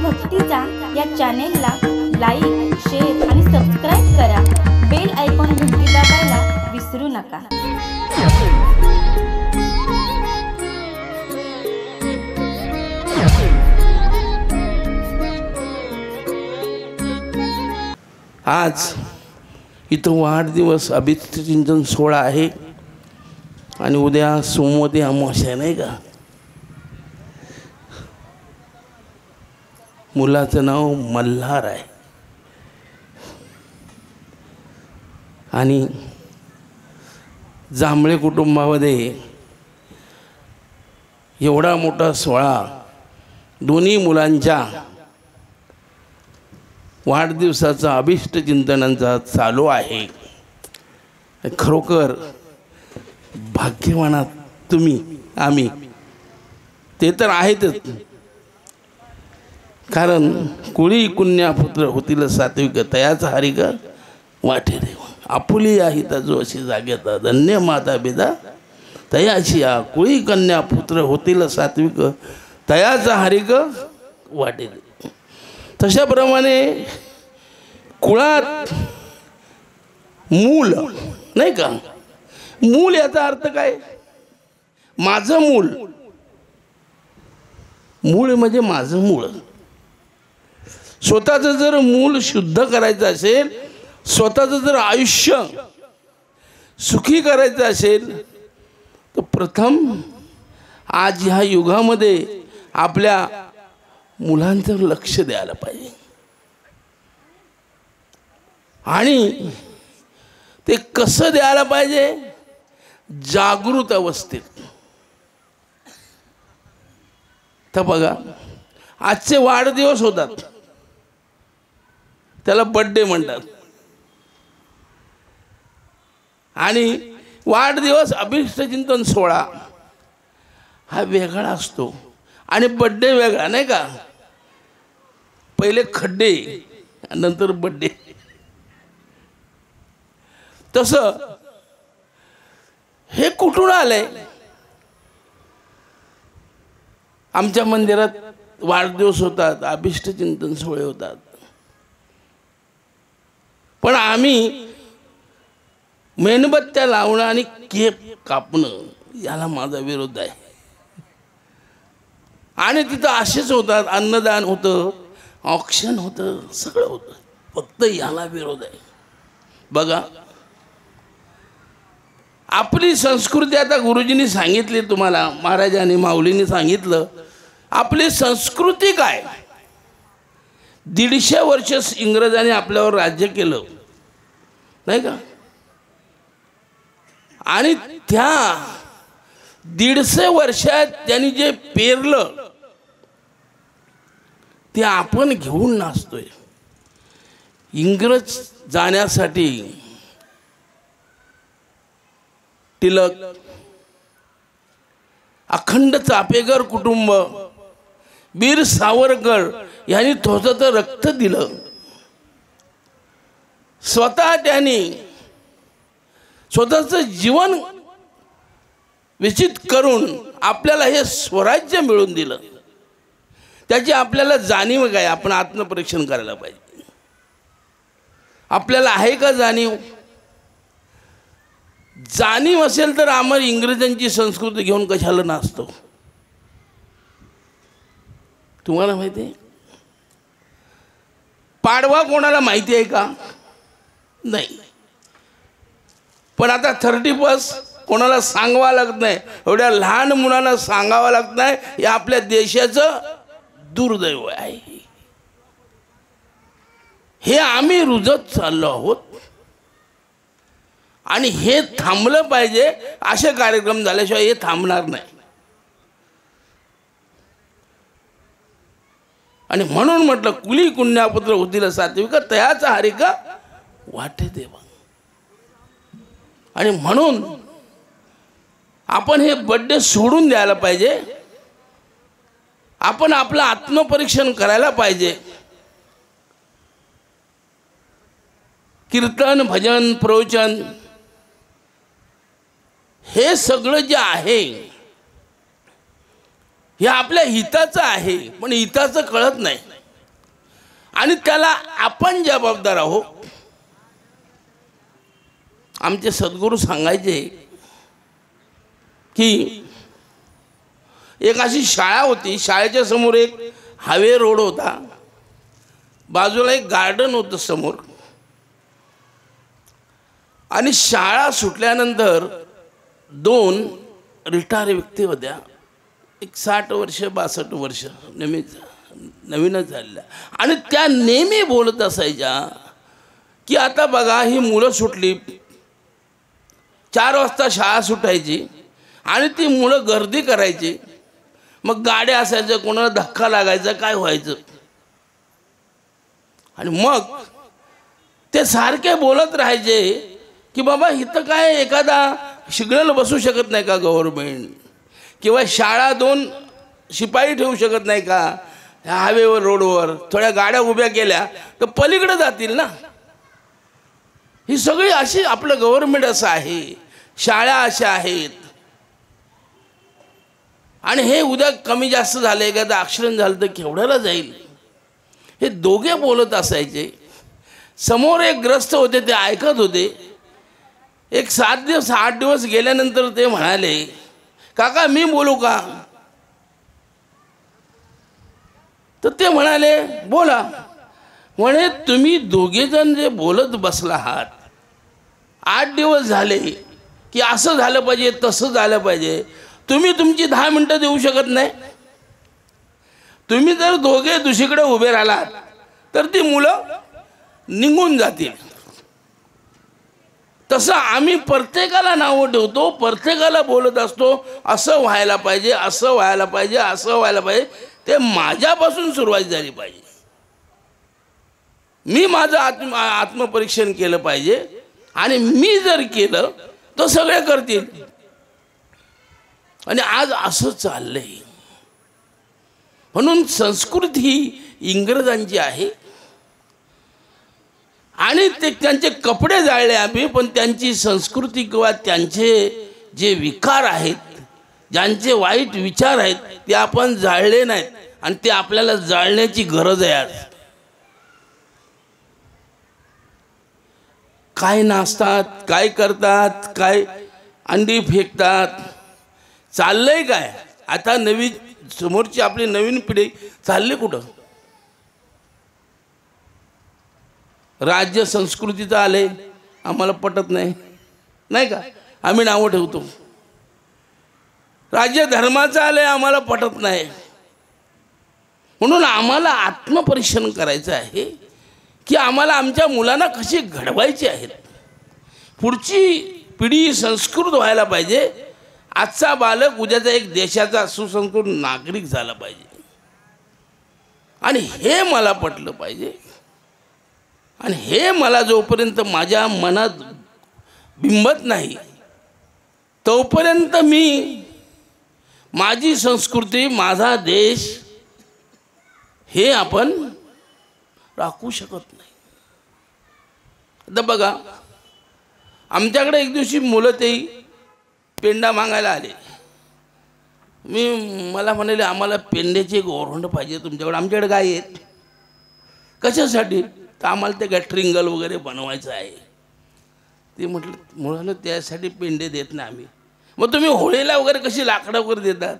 भक्तीचा या चॅनेलला like, share आणि सबस्क्राईब करा. बेल आयकॉन घंटी दाबायला विसरू नका. आज इथं वाढदिवस अभिष्ट चिंतन सोहळा आहे आणि उद्या सोमवती अमावस्या नाही का. मुलाचं नाव मल्हार आहे आणि जांभळे कुटुंबामध्ये एवढा मोठा सोहळा दोन्ही मुलांच्या वाढदिवसाचा अभिष्ट चिंतनांचा चालू आहे. खरोखर भाग्यवानात तुम्ही आम्ही ते तर आहेतच, कारण कुळी कुण्या पुत्र होतील सात्विक तयाचा हरिक वाटे देवा. आपुली आहिता जो अशी जागेता धन्य माता बिदा तयाची आ. कुळी कन्या पुत्र होतील सात्विक तयाचा हरिक वाटे दे. तशाप्रमाणे कुळात मूल नाही का. मूल याचा अर्थ काय. माझं मूल. मूळ म्हणजे माझं मूळ. स्वतःचं जर मूल शुद्ध करायचं असेल, स्वतःचं जर आयुष्य सुखी करायचं असेल तर प्रथम आज ह्या युगामध्ये आपल्या मुलांचं लक्ष द्यायला पाहिजे. आणि ते कसं द्यायला पाहिजे. जागृत अवस्थेत. तर बघा आजचे वाढदिवस होतात त्याला बर्थडे म्हणतात. आणि वाढदिवस अभिष्ट चिंतन सोहळा हा वेगळा असतो आणि बर्थडे वेगळा नाही का. पहिले खड्डे नंतर बर्थडे. तसं हे कुठून आलंय. आमच्या मंदिरात वाढदिवस होतात, अभिष्ट चिंतन सोहळे होतात, पण आम्ही मेणबत्त्या लावणं आणि केक कापणं याला माझा विरोध आहे. आणि तिथं असेच होतात, अन्नदान होतं, ऑक्शन होतं, सगळं होतं, फक्त याला विरोध आहे. बघा आपली संस्कृती आता गुरुजींनी सांगितली तुम्हाला, महाराजांनी माऊलींनी सांगितलं. आपली संस्कृती काय. 150 वर्ष इंग्रजांनी आपल्यावर राज्य केलं नाही का. आणि त्या 150 वर्षात त्यांनी जे पेरलं ते आपण घेऊन नाचतोय. इंग्रज जाण्यासाठी टिळक, अखंड चापेकर कुटुंब, वीर सावरकर यांनी थोडंसं रक्त दिलं. स्वतः त्यांनी स्वतःचं जीवन व्यतीत करून आपल्याला हे स्वराज्य मिळवून दिलं. त्याची आपल्याला जाणीव काय. आपण आत्मपरीक्षण करायला पाहिजे. आपल्याला आहे का जाणीव. जाणीव असेल तर आम्हाला इंग्रजांची संस्कृती घेऊन कशाला नाचतो. तुम्हाला माहिती आहे पाडवा कोणाला माहिती आहे का. नाही. पण आता 31 कोणाला सांगावं लागत नाही. एवढ्या लहान मुलांना सांगावं लागत नाही. हे आपल्या देशाचं दुर्दैव आहे. हे आम्ही रुजत चाललो आहोत आणि हे थांबलं पाहिजे. असे कार्यक्रम झाल्याशिवाय हे थांबणार नाही. आणि म्हणून म्हटलं कुली कुण्यापुत्र होतील सात्विक तयाचा हरिक वाटे देवा. आणि म्हणून आपण हे बर्थडे सोडून द्यायला पाहिजे. आपण आपलं आत्मपरीक्षण करायला पाहिजे. कीर्तन, भजन, प्रवचन हे सगळं जे आहे हे आपल्या हिताचं आहे, पण हिताचं कळत नाही. आणि त्याला आपण जबाबदार आहोत. आमचे सद्गुरू सांगायचे की एक अशी शाळा होती, शाळेच्या समोर एक हायवे रोड होता, बाजूला एक गार्डन होतं समोर. आणि शाळा सुटल्यानंतर 2 रिटायर व्यक्ती होत्या, एक 60 वर्ष 62 वर्ष नवीनच झालेल्या. आणि त्या नेहमी बोलत असायच्या की आता बघा ही मुलं सुटली, 4 वाजता शाळा सुटायची आणि ती मुलं गर्दी करायची, मग गाड्या असायच्या, कोणाला धक्का लागायचा, काय व्हायचं. आणि मग ते सारखे बोलत राहायचे की बाबा इथं काय एखादा सिग्नल बसू शकत नाही का गव्हर्नमेंट, किंवा शाळा 2 शिपाई ठेवू शकत नाही का हायवेवर रोडवर, थोड्या गाड्या उभ्या केल्या तर पलीकडे जातील ना. ही सगळी अशी आपलं गव्हर्नमेंट असं आहे, शाळा अशा आहेत. आणि हे उद्या कमी जास्त झालं, एखादं ॲक्सिडेंट झालं तर केवढ्याला जाईल. हे दोघे बोलत असायचे. समोर एक ग्रस्त होते, ते ऐकत होते. एक 7 दिवस 8 दिवस गेल्यानंतर ते म्हणाले, काका मी बोलू का. तर ते म्हणाले बोला. म्हणे तुम्ही दोघेजण जे बोलत बसला आहात, 8 दिवस झाले की असं झालं पाहिजे तसं झालं पाहिजे, तुम्ही तुमची 10 मिनटं देऊ शकत नाही. तुम्ही जर दोघे दुसरीकडे उभे राहिलात तर ती मुलं निघून जातील. तसं आम्ही प्रत्येकाला नावं ठेवतो, प्रत्येकाला बोलत असतो असं व्हायला पाहिजे, असं व्हायला पाहिजे, असं व्हायला पाहिजे. ते माझ्यापासून सुरुवात झाली पाहिजे. मी माझं आत्मपरीक्षण केलं पाहिजे. आणि मी जर केलं तर सगळे करतील. आणि आज असं चाललंय. म्हणून संस्कृती ही इंग्रजांची आहे. आणि ते त्यांचे कपडे जाळले आम्ही, पण त्यांची संस्कृती किंवा त्यांचे जे विकार आहेत, ज्यांचे वाईट विचार आहेत, ते आपण जाळले नाहीत. आणि ते आपल्याला जाळण्याची गरज आहे आज. काय नाचतात, काय करतात, काय अंडी फेकतात, चाललंय काय. आता नवीन समोरची आपली नवीन पिढी चालले कुठं. राज्य संस्कृतीचं आले, आम्हाला पटत नाही, नाही का, आम्ही नावं ठेवतो. राज्य धर्माचं आले, आम्हाला पटत नाही. म्हणून आम्हाला आत्मपरीक्षण करायचं आहे की आम्हाला आमच्या मुलांना कशी घडवायची आहेत. पुढची पिढी संस्कृत व्हायला पाहिजे. आजचा बालक उद्याचा एक देशाचा सुसंस्कृत नागरिक झाला पाहिजे. आणि हे मला पटलं पाहिजे. आणि हे मला जोपर्यंत माझ्या मनात बिंबत नाही तोपर्यंत मी माझी संस्कृती, माझा देश हे आपण राखू शकत नाही. आता बघा, आमच्याकडे एक दिवशी मुलं ते पेंडा मागायला आले. मला म्हणाले आम्हाला पेंड्याची एक ओरंड पाहिजे तुमच्याकडे. आमच्याकडे काय आहेत. कशासाठी. तर आम्हाला ते काय ट्रिंगल वगैरे बनवायचं आहे. ते म्हणाले त्यासाठी पेंडे देत नाही आम्ही. मग तुम्ही होळीला वगैरे कशी लाकडं वगैरे देतात.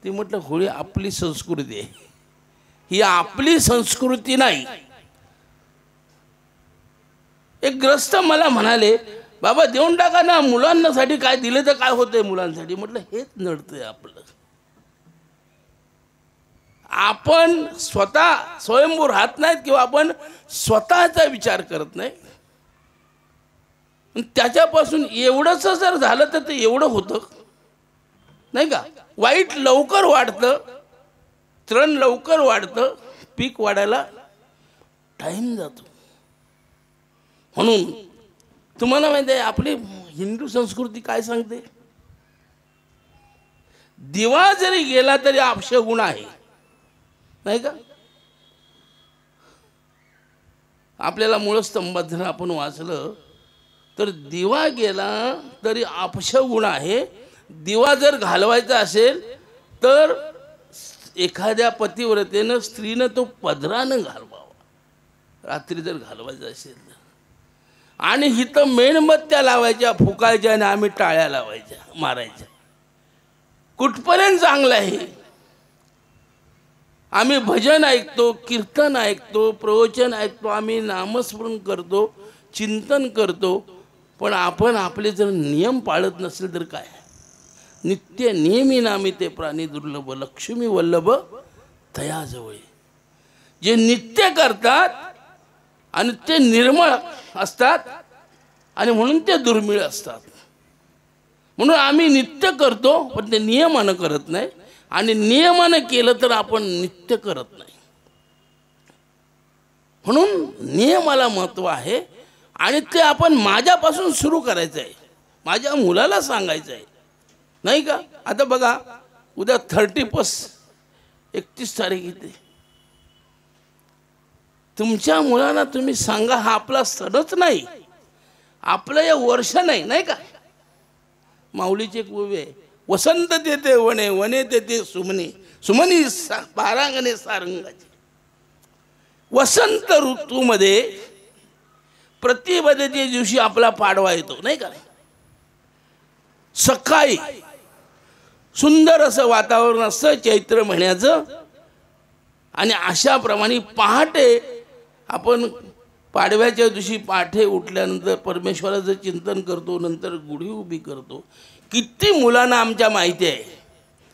ते म्हटलं होळी आपली संस्कृती आहे, ही आपली संस्कृती नाही. एक ग्रस्त मला म्हणाले बाबा देऊन टाका ना, मुलांसाठी काय दिले तर काय होतंय मुलांसाठी. म्हटलं हेच नडतंय आपलं. आपण स्वतः स्वयंभू राहत नाहीत किंवा आपण स्वतःचा विचार करत नाही. त्याच्यापासून एवढंच जर झालं तर ते एवढं होतं नाही का. वाईट लवकर वाढतं, तृण लवकर वाढतं, पीक वाढायला टाइम जातो. म्हणून तुम्हाला माहिती आहे आपली हिंदू संस्कृती काय सांगते. दिवा जरी गेला तरी अपशगुण आहे, नाही का. आपल्याला मूळस्तंभात जर आपण वाचलं तर दिवा गेला तरी अपशगुण आहे. दिवा जर घालवायचा असेल तर एखाद्या पतिव्रतेनं स्त्रीनं तो पदरानं घालवावा. रात्री जर घालवायचं असेल तर. आणि इथं मेणबत्त्या लावायच्या, फुकायच्या आणि आम्ही टाळ्या लावायच्या, मारायच्या. कुठपर्यंत चांगलं आहे? आम्ही भजन ऐकतो, कीर्तन ऐकतो, प्रवचन ऐकतो, आम्ही नामस्मरण करतो, चिंतन करतो, पण आपण आपले जर नियम पाळत नसेल तर काय? नित्य नियमी नामी ते प्राणी दुर्लभ, लक्ष्मी वल्लभ तयाजवळ. जे नित्य करतात आणि ते निर्मळ असतात आणि म्हणून ते दुर्मिळ असतात. म्हणून आम्ही नित्य करतो पण ते नियमानं करत नाही, आणि नियमानं केलं तर आपण नित्य करत नाही. म्हणून नियमाला महत्त्व आहे आणि ते आपण माझ्यापासून सुरू करायचं आहे, माझ्या मुलाला सांगायचं आहे, नाही का? आता बघा, उद्या 31 तारीख येते. तुमच्या मुलांना तुम्ही सांगा, हा आपला सणच नाही, आपलं हे वर्ष नाही, नाही का? माऊलीचे एक ओवी आहे, वसंत तेथे वने, वने तेथे सुमने, सुमनी पारांगणे सारंगाची. वसंत ऋतूमध्ये प्रतिपदेच्या दिवशी आपला पाडवा येतो, नाही का? सकाळी सुंदर असं वातावरण असतं चैत्र महिन्याचं, आणि अशाप्रमाणे पहाटे आपण पाडव्याच्या दिवशी पहाटे उठल्यानंतर परमेश्वराचं चिंतन करतो, नंतर गुढी उभी करतो. किती मुलांना आमच्या माहिती आहे,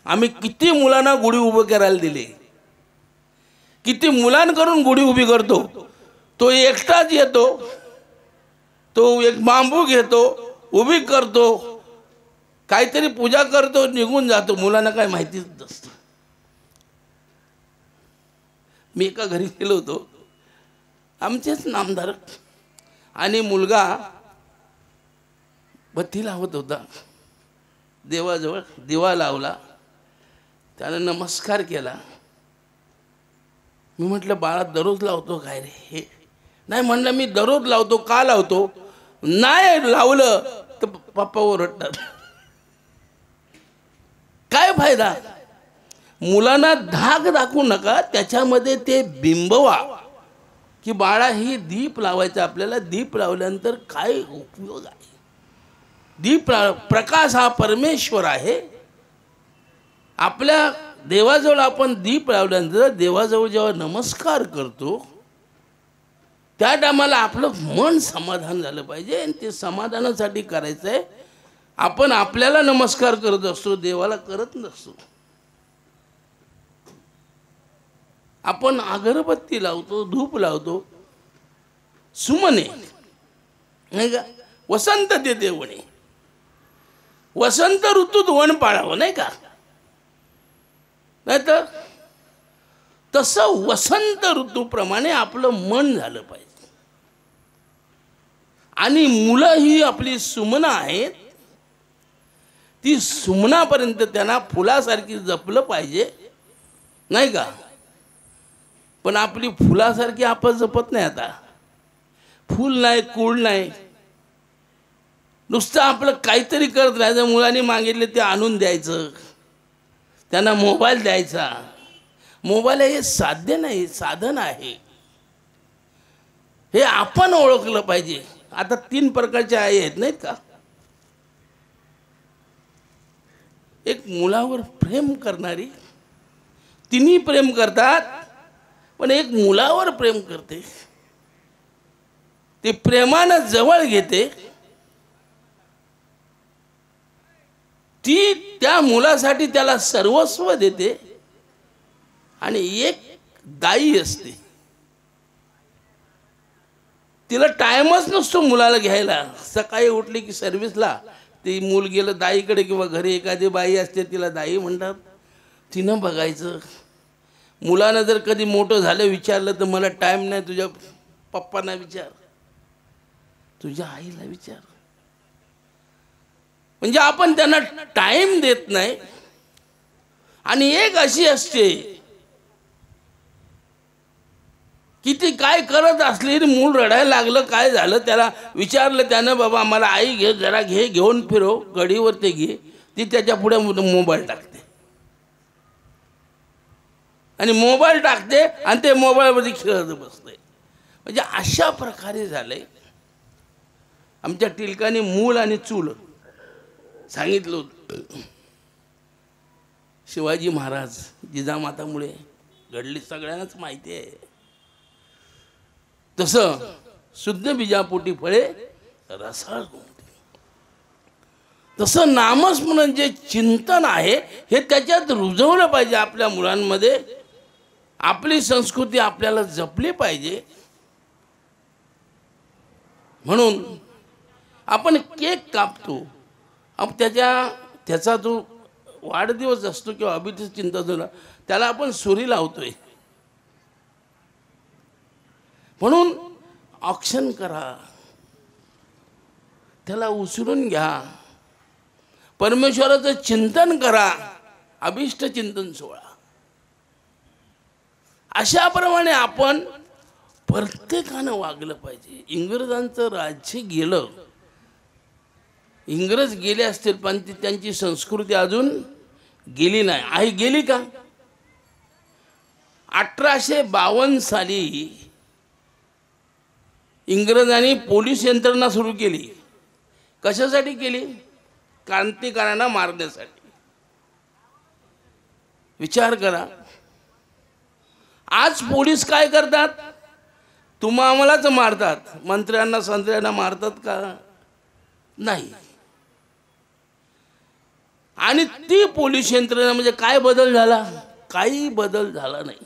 आम्ही किती मुलांना गुढी उभं करायला दिले, किती मुलांकडून गुढी उभी करतो. तो एकटाच येतो, तो एक बांबू घेतो, उभी करतो, काहीतरी पूजा करतो, निघून जातो. मुलांना काय माहितीच नसतं. मी एका घरी गेलो होतो, आमचेच नामदार, आणि मुलगा बत्ती लावत होता, देवाजवळ दिवा लावला, त्यानं नमस्कार केला. मी म्हटलं, बाळा दररोज लावतो काय रे? हे नाही म्हणलं, मी दररोज लावतो. का लावतो? नाही लावलं तर पप्पा ओरडतात. काय फायदा? मुलांना धाक दाखवू नका, त्याच्यामध्ये ते बिंबवा की बाळा ही दीप लावायचं आपल्याला. दीप लावल्यानंतर काय उपयोग आहे? दीप प्रकाश हा परमेश्वर आहे. आपल्या देवाजवळ आपण दीप लावल्यानंतर देवाजवळ जेव्हा नमस्कार करतो त्या टायमाला आपलं मन समाधान झालं पाहिजे, आणि ते समाधानासाठी करायचं आहे. आपण आपल्याला नमस्कार करत असतो, देवाला करत नसतो. आपण अगरबत्ती लावतो, धूप लावतो, सुमने, नाही का? वसंत तेथे वने, वसंत ऋतूत वन पाळावं, नाही का? नाही तर तसं वसंत ऋतूप्रमाणे आपलं मन झालं पाहिजे. आणि मुलं ही आपली सुमनं आहेत, ती सुमनापर्यंत त्यांना फुलासारखी जपलं पाहिजे, नाही का? पण आपली फुलासारखी आपण जपत नाही. आता फूल नाही, कूळ नाही, नुसतं आपलं काहीतरी करत राहायचं. मुलांनी मागितले ते आणून द्यायचं, त्यांना मोबाईल द्यायचा. मोबाईल हे साध्य नाही, साधन आहे. हे आपण ओळखलं पाहिजे. आता 3 प्रकारच्या आई आहेत, नाहीत का? एक मुलावर प्रेम करणारी, तिन्ही प्रेम करतात, पण एक मुलावर प्रेम करते, ते प्रेमानं जवळ घेते, ती त्या मुलासाठी त्याला सर्वस्व देते. आणि एक दाई असते, तिला टाइमच नसतो मुलाला घ्यायला. सकाळी उठली की सर्व्हिसला, ती मूल गेलं दाईकडे, किंवा घरी एखादी बाई असते तिला दाई म्हणतात. तिनं बघायचं. मुलानं जर कधी मोठं झालं विचारलं तर मला टाइम नाही, तुझ्या पप्पांना विचार, तुझ्या आईला विचार. म्हणजे आपण त्यांना टाइम देत नाही. आणि एक अशी असते की ती काय करत असली, मूल रडायला लागलं, काय झालं, त्याला विचारलं त्यानं, बाबा मला आई घे, जरा घे, घेऊन फिरव, गडीवर ते घे, ती त्याच्या पुढे मोबाईल टाकते. आणि मोबाईल टाकते आणि ते मोबाईलमध्ये खेळत बसते. म्हणजे अशा प्रकारे झाले. आमच्या टिळकाने मूल आणि चूल सांगितलं होतं. शिवाजी महाराज जिजामातामुळे घडली सगळ्यांनाच माहिती आहे. तसं शुद्ध बीजापोटी फळे रसाळ होते. तसं नामस्मरण जे चिंतन आहे हे त्याच्यात रुजवलं पाहिजे आपल्या मुलांमध्ये. आपली संस्कृती आपल्याला जपली पाहिजे. म्हणून आपण केक कापतो. त्याचा जो वाढदिवस असतो किंवा अभिजित चिंतन त्याला आपण सुरी लावतोय. म्हणून ऑक्शन करा, त्याला उचलून घ्या, परमेश्वराचं चिंतन करा, अभिष्ट चिंतन सोहळा. अशाप्रमाणे आपण प्रत्येकानं वागलं पाहिजे. इंग्रजांचं राज्य गेलं, इंग्रज गेले असतील पण त्यांची संस्कृती अजून गेली नाही. आहे गेली का? 1852 साली इंग्रजांनी पोलीस यंत्रणा सुरू केली. कशासाठी केली? क्रांतिकारकांना मारण्यासाठी. विचार करा, आज पोलीस काय करतात? तुम्हा आम्हालाच मारतात. मंत्र्यांना संत्र्यांना मारतात का? नाही. आणि ती पोलीस यंत्रणा म्हणजे काय बदल झाला? काही बदल झाला नाही.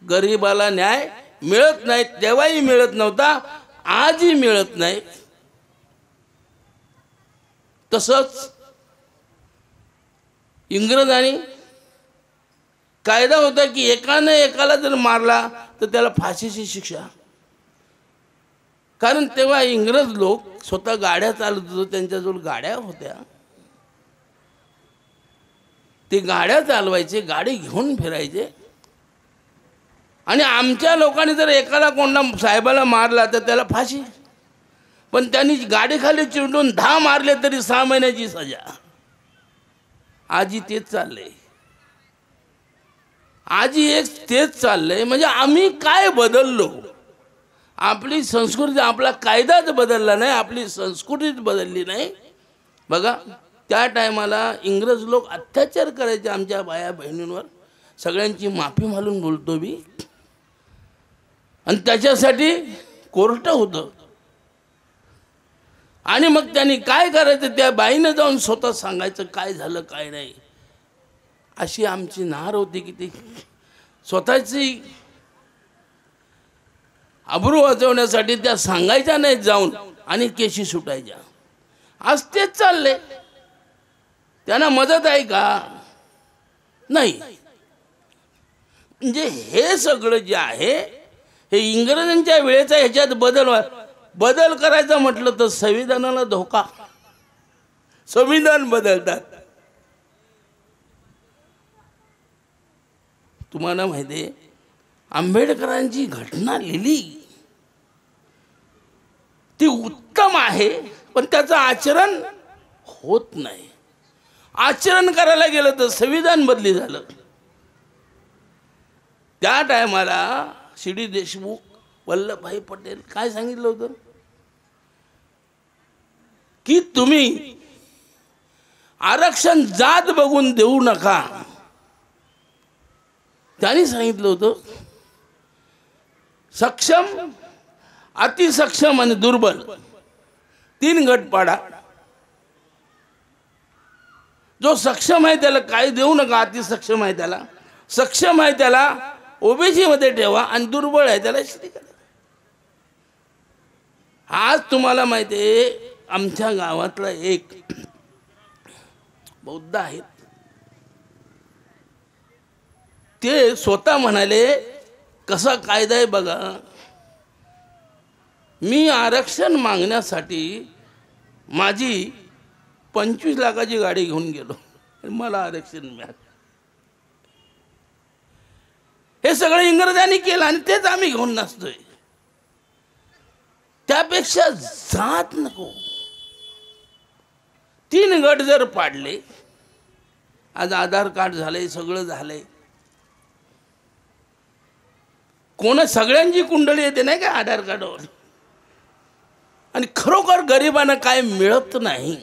गरीबाला न्याय मिळत नाही. तेव्हाही मिळत नव्हता, आजही मिळत नाही. तसंच इंग्रजांनी कायदा होता की एकाने एकाला जर मारला तर त्याला फाशीची शिक्षा. कारण तेव्हा इंग्रज लोक स्वतः गाड्या चालवत होते. त्यांच्याजवळ गाड्या होत्या. ते गाड्या चालवायचे, गाडी घेऊन फिरायचे. आणि आमच्या लोकांनी जर एकाला कोणला साहेबाला मारला तर त्याला फाशी. पण त्यांनी गाडी खाली चिरडून 10 मारले तरी 6 महिन्याची सजा. आजी तेच चाललंय. आजी एक तेच चाललंय. म्हणजे आम्ही काय बदललो? आपली संस्कृती, आपला कायदाच बदलला नाही, आपली संस्कृतीच बदलली नाही. बघा, त्या टायमाला इंग्रज लोक अत्याचार करायचे आमच्या बाया बहिणींवर. सगळ्यांची माफी मागून बोलतो मी. आणि त्याच्यासाठी कोर्ट होतं. आणि मग त्यांनी काय करायचं? त्या बाईनं जाऊन स्वतः सांगायचं काय झालं काय नाही. अशी आमची नार होती की ती स्वतःची अब्रू वाचवण्यासाठी त्या सांगायच्या नाहीत जाऊन आणि केशी सुटायच्या. आज तेच चालले. त्यांना मदत आहे का? नाही. म्हणजे हे सगळं जे आहे हे इंग्रजांच्या वेळेचा. ह्याच्यात बदल करायचा म्हटलं तर संविधानाला धोका. संविधान बदलतात. तुम्हाला माहिती आहे, आंबेडकरांची घटना लिहिली ती उत्तम आहे, पण त्याचं आचरण होत नाही. आचरण करायला गेलं तर संविधान बदली झालं. त्या टायमाला सी.डी. देशमुख, वल्लभभाई पटेल काय सांगितलं होतं की तुम्ही आरक्षण जात बघून देऊ नका. त्यांनी सांगितलं होतं सक्षम, अतिसक्षम आणि दुर्बल 3 गट पाडा. जो सक्षम आहे त्याला काय देऊ नका, अतिसक्षम आहे त्याला, सक्षम आहे त्याला ओबीसी मध्ये ठेवा आणि दुर्बळ आहे त्याला श्री करा. आज तुम्हाला माहिती आहे, आमच्या गावातला एक बौद्ध आहेत, ते स्वतः म्हणाले कसा कायदा आहे बघा. मी आरक्षण मागण्यासाठी माझी 25 लाखाची गाडी घेऊन गेलो, मला आरक्षण मिळालं. हे सगळं इंग्रजांनी केलं आणि तेच आम्ही घेऊन नसतोय. त्यापेक्षा जात नको. 3 गट जर पाडले, आज आधार कार्ड झालंय, सगळं झालंय, कोणा सगळ्यांची कुंडली येते नाही का आधार कार्डावर. आणि खरोखर गरिबांना काय मिळत नाही.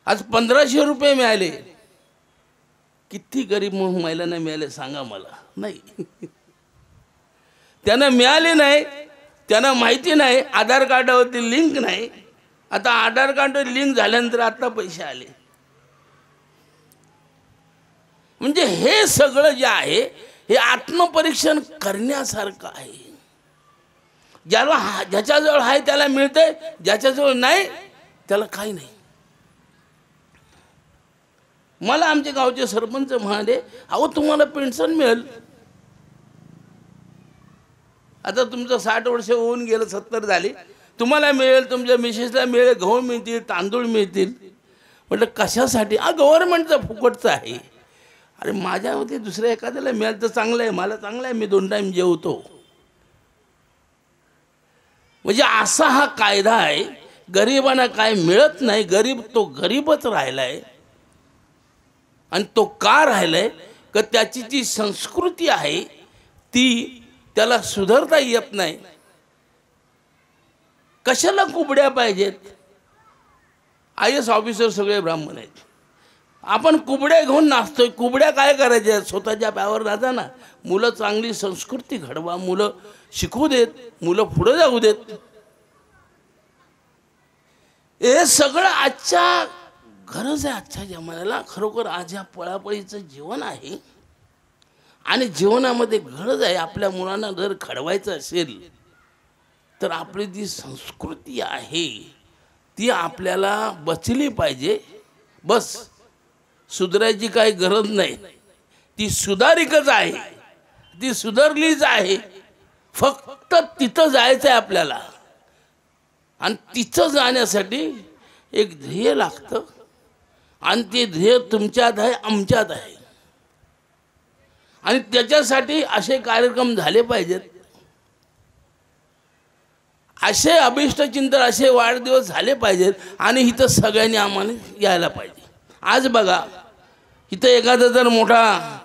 आज 1500 रुपये मिळाले. किती गरीब महिलांना मिळाले सांगा मला. नाही, त्यांना मिळाले नाही, त्यांना माहिती नाही, आधार कार्डावरती लिंक नाही. आता आधार कार्ड लिंक झाल्यानंतर आता पैसे आले. म्हणजे हे सगळं जे आहे हे आत्मपरीक्षण करण्यासारखं आहे. ज्याच्याजवळ आहे त्याला मिळतंय, ज्याच्याजवळ नाही त्याला काही नाही. मला आमचे गावचे सरपंच म्हणाले, अहो तुम्हाला पेन्शन मिळेल. आता तुमचं 60 वर्ष होऊन गेलं, 70 झाले, तुम्हाला मिळेल, तुमच्या मिसेसला मिळेल, गहू मिळतील, तांदूळ मिळतील. म्हटलं कशासाठी? गव्हर्नमेंटचं फुकटचं आहे. अरे माझ्यामध्ये दुसऱ्या एखाद्याला मिळालं तर चांगलं आहे, मला चांगलं आहे, मी 2 टाईम जेवतो. म्हणजे असा हा कायदा आहे. गरिबांना काय मिळत नाही, गरीब तो गरीबच राहिलाय. आणि तो का राहिलाय? का त्याची जी संस्कृती आहे ती त्याला सुधारता येत नाही. कशाला कुबड्या पाहिजेत? IAS ऑफिसर सगळे ब्राह्मण आहेत. आपण कुबड्या घेऊन नाचतोय. कुबड्या काय करायच्या? स्वतःच्या पायावर राहता ना. मुलं चांगली संस्कृती घडवा, मुलं शिकू देत, मुलं पुढे जाऊ देत. हे सगळं आजच्या गरज आहे. आजच्या जमान्याला खरोखर आज ह्या पळापळीचं जीवन आहे. आणि जीवनामध्ये गरज आहे. आपल्या मुलांना जर घडवायचं असेल तर आपली जी संस्कृती आहे ती आपल्याला बचली पाहिजे. बस सुधारायची काही गरज नाही. ती सुधारिकच आहे, ती सुधारलीच आहे. फक्त तिथं जायचं आहे आपल्याला. आणि तिथं जाण्यासाठी एक ध्येय लागतं. आणि ते ध्येय तुमच्यात आहे, आमच्यात आहे. आणि त्याच्यासाठी असे कार्यक्रम झाले पाहिजेत, असे अभिष्टचिंतन, असे वाढदिवस झाले पाहिजेत. आणि इथं सगळ्यांनी आम्हाला यायला पाहिजे. आज बघा इथं एखादा जर मोठा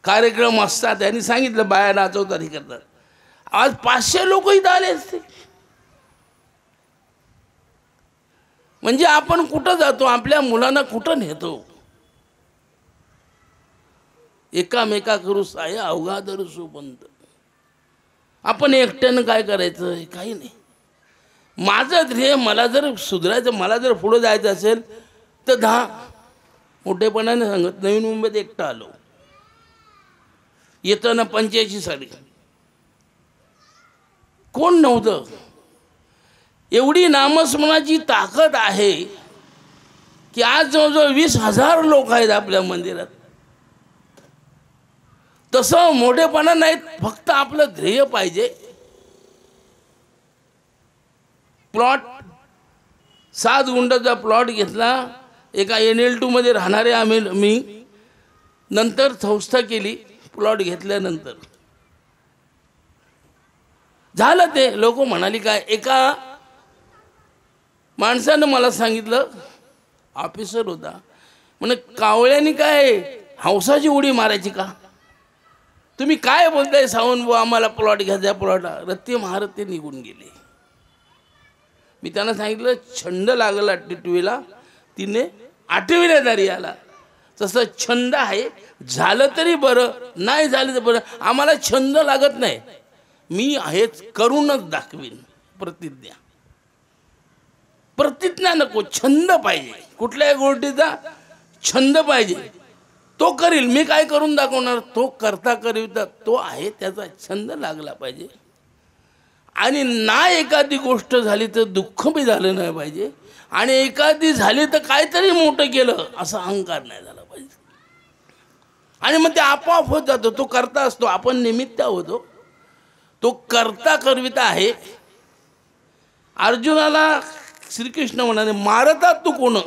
कार्यक्रम असतात, त्यांनी सांगितलं बाया नाचवतात, हे करतात. आज 500 लोक इथं आले असते. म्हणजे आपण कुठं जातो? आपल्या मुलांना कुठं नेतो? एकामेका करू साय अवघा धरू सुपंत. आपण एकट्यानं काय करायचं? काही नाही. माझं ध्येय, मला जर सुधारायचं, मला जर पुढे जायचं असेल तर 10 मोठेपणाने सांगत, नवीन मुंबईत एकटा आलो. येताना 85 साली कोण नव्हतं. एवढी नामस्मरणाची ताकद आहे की आज जवळजवळ 20,000 लोक आहेत आपल्या मंदिरात. तसं मोठेपणा नाही, फक्त आपलं ध्येय पाहिजे. प्लॉट 7 गुंठाचा प्लॉट घेतला. एका NL2 मध्ये राहणारे मी नंतर संस्था केली. प्लॉट घेतल्यानंतर झालं ते. लोक म्हणाली काय? एका माणसानं मला सांगितलं, ऑफिसर होता, म्हणे कावळ्यानी काय हंसाची उडी मारायची का? तुम्ही काय बोलताय सावंत भाऊ? आम्हाला प्लॉट घ्यायचा. प्लॉट रत्ती महाराज ते निघून गेले. मी त्यांना सांगितलं छंद लागला टिटवीला, तिने 8वीला दारी आला. तसं छंद आहे. झालं तरी बरं, नाही झालं तर बरं. आम्हाला छंद लागत नाही. मी हेच करूनच दाखवीन. प्रतिज्ञा, प्रतिज्ञा नको, छंद पाहिजे. कुठल्याही गोष्टीचा छंद पाहिजे. तो करील. मी काय करून दाखवणार? तो करता करिता तो आहे, त्याचा छंद लागला पाहिजे. आणि ना एखादी गोष्ट झाली तर दुःख बी झालं नाही पाहिजे. आणि एखादी झाली तर काहीतरी मोठं केलं असा अहंकार नाही झाला पाहिजे. आणि मग ते आपोआप होत जातो. तो करता असतो, आपण निमित्त होतो. तो करता करविता आहे. अर्जुनाला श्रीकृष्ण म्हणाले, मारतात तू कोण?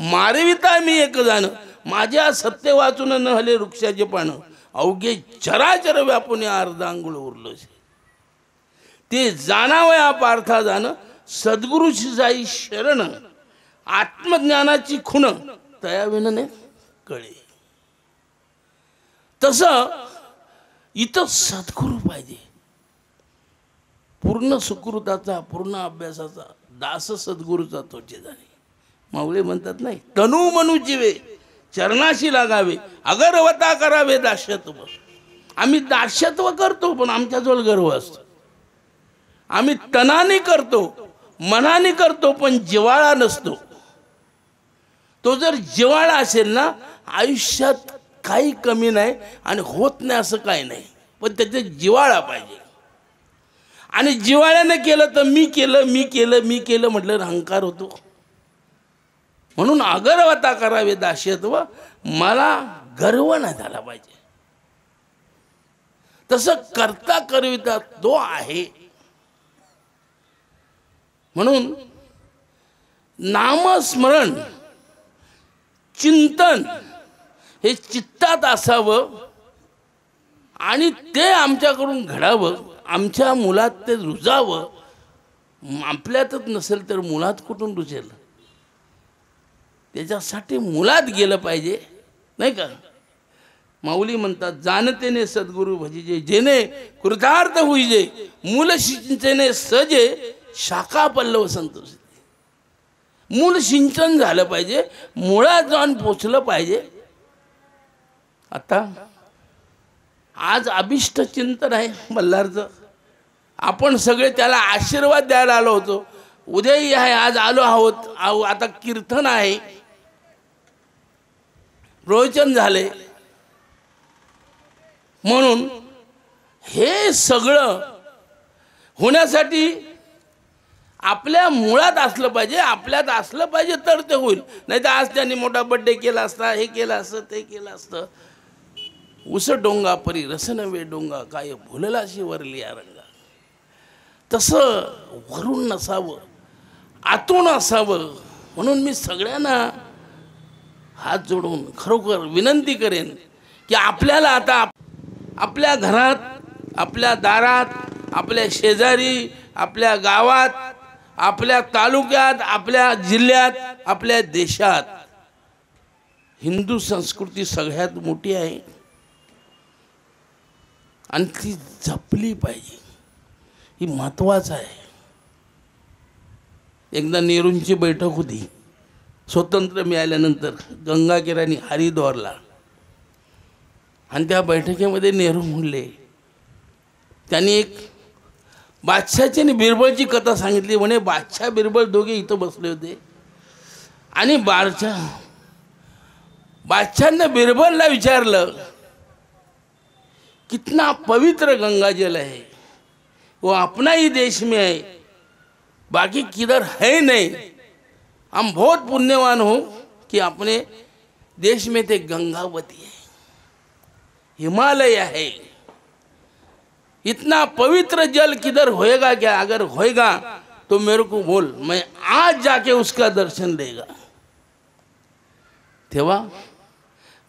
मारविता मी एक जण. माझ्या सत्य वाचून न हले वृक्षाचे पान. अवघे चराचर व्यापून अर्धांगुळ उरलो. ते जाणावया पार्था जाण. सद्गुरूची जाई शरण. आत्मज्ञानाची खुण तया विनने कळे. तसं इथं सद्गुरू पाहिजे, पूर्ण सुकृताचा, पूर्ण अभ्यासाचा दास सद्गुरूचा तोचे जाणे. माऊली म्हणतात नाही, तनू मनू जीवे चरणाशी लागावे, अगरवता करावे दास्यत्व. आम्ही दास्यत्व करतो पण आमच्याजवळ गर्व असतो. आम्ही तनाने करतो, मनाने करतो, पण जिव्हाळा नसतो. तो जर जिव्हाळा असेल ना, आयुष्यात काही कमी नाही आणि होत नाही असं काही नाही, पण त्याचे जिव्हाळा पाहिजे. आणि जिव्हाळ्याने केलं तर मी केलं मी केलं मी केलं म्हटलं अहंकार होतो. म्हणून अगरवता करावे दास्यत्व, मला गर्व नाही झाला पाहिजे. तसं करता करविता तो आहे. म्हणून नामस्मरण चिंतन हे चित्तात असावं आणि ते आमच्याकडून घडावं, आमच्या मुलात ते रुजावं. आपल्यातच नसेल तर मुलात कुठून रुजेल? त्याच्यासाठी मुलात गेलं पाहिजे, नाही का? माऊली म्हणतात, जाणतेने सद्गुरू भजिजे, जेने कृतार्थ होईजे, मूल सिंचने सजे, शाखा पल्लव संतोष. मूल सिंचन झालं पाहिजे, मुळात जाऊन पोचलं पाहिजे. आता आज अभिष्ट चिंतन आहे मल्हारचं. आपण सगळे त्याला आशीर्वाद द्यायला आलो होतो. उद्याही आहे, आज आलो आहोत. आता कीर्तन आहे, प्रवचन झाले. म्हणून हे सगळं होण्यासाठी आपल्या मुळात असलं पाहिजे, आपल्यात असलं पाहिजे तर ते होईल. नाही तर आज त्यांनी मोठा बड्डे केला असता, हे केलं असतं, ते केलं असतं. उस डोंगा परी रस नव्हे डोंगा, काय भुलला शिवरली या रंगा. तसं वरून नसावं, आतून असावं. म्हणून मी सगळ्यांना हात जोडून खरोखर विनंती करेन की आपल्याला आता आपल्या घरात, आपल्या दारात, आपल्या शेजारी, आपल्या गावात, आपल्या तालुक्यात, आपल्या जिल्ह्यात, आपल्या देशात हिंदू संस्कृती सगळ्यात मोठी आहे आणि ती जपली पाहिजे. ही महत्त्वाचं आहे. एकदा नेहरूंची बैठक होती स्वतंत्र मिळाल्यानंतर गंगाकिराणी हरिद्वारला. आणि त्या बैठकीमध्ये नेहरू म्हणले, त्यांनी एक बादशाहची आणि बिरबलची कथा सांगितली. म्हणे बादशाह बिरबल दोघे इथं बसले होते आणि बादशाहने बिरबलला विचारलं, कितना पवित्र गंगा जल है, वो अपना ही देश में है, बाकी किधर है नहीं. हम बहुत पुण्यवान हो कि अपने देश में ते गंगावती है, हिमालय है. इतना पवित्र जल किधर होएगा क्या? अगर होएगा तो मेरे को बोल, मैं आज जाके उसका दर्शन लेगा. तेव्हा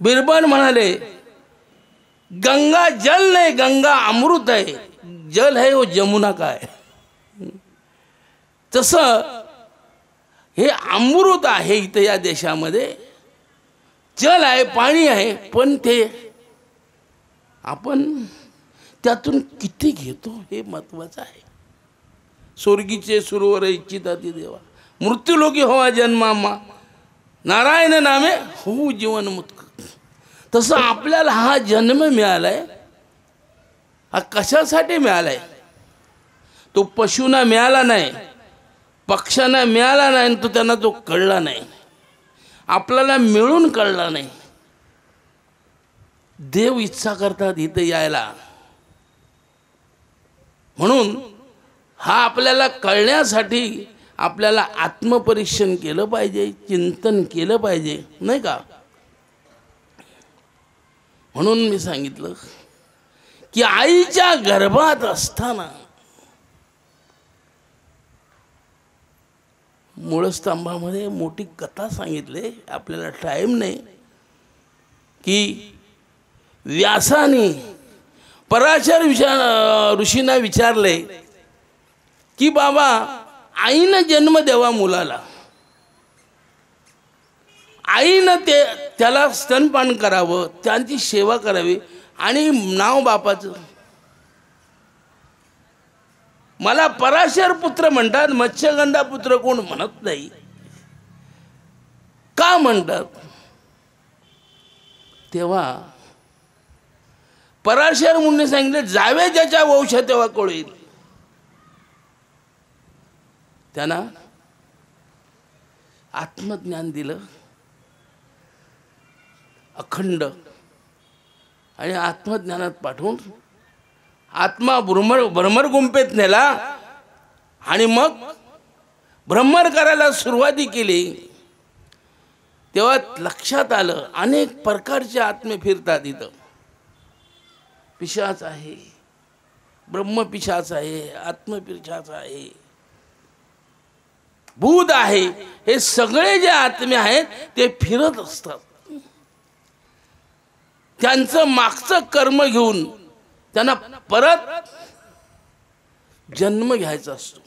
बिरबल म्हणाले, गंगा जल नहीं, गंगा अमृत है. जल है वो जमुना का है. तसं हे अमृत आहे इथं या देशामध्ये. जल आहे, पाणी आहे, पण ते आपण त्यातून किती घेतो हे महत्त्वाचं आहे. स्वर्गीचे सुरवर इच्छिता ती देवा, मृत्यूलोकी होवा जन्मामा, नारायण नामे होऊ जीवन मुक्त. तसं आपल्याला हा जन्म मिळालाय, हा कशासाठी मिळालाय? तो पशूंना मिळाला नाही, पक्ष्यांना मिळाला नाही, आणि तो त्यांना तो कळला नाही. आपल्याला मिळून कळला नाही. देव इच्छा करतात इथं यायला. म्हणून हा आपल्याला कळण्यासाठी आपल्याला आत्मपरीक्षण केलं पाहिजे, चिंतन केलं पाहिजे, नाही का? म्हणून मी सांगितलं की आईच्या गर्भात असताना मूळस्तंभामध्ये मोठी कथा सांगितली. आपल्याला टाइम नाही. की व्यासाने पराशर ऋषींना विचारले की बाबा, आईनं जन्म द्यावा मुलाला, आईनं त्याला स्तनपान करावं, त्यांची सेवा करावी, आणि नाव बापाचं. मला पराशर पुत्र म्हणतात, मत्स्यगंधा पुत्र कोण म्हणत नाही. का म्हणतात? तेव्हा पराशर मुनी सांगितले, जावे ज्याच्या वंश तेव्हा कळेल. त्यांना आत्मज्ञान दिलं अखंड, आणि आत्मज्ञानात पाठवून आत्मा भ्रमर गुंपेत नेला, आणि मग भ्रमर करायला सुरुवाती केली. तेव्हा लक्षात आलं अनेक प्रकारचे आत्मे फिरतात इथं. पिशाच आहे, ब्रह्मपिशाच आहे, आत्मपिशाच आहे, भूत आहे. हे सगळे जे आत्मे आहेत ते फिरत असतात. त्यांचं मागचं कर्म घेऊन त्यांना परत जन्म घ्यायचा असतो.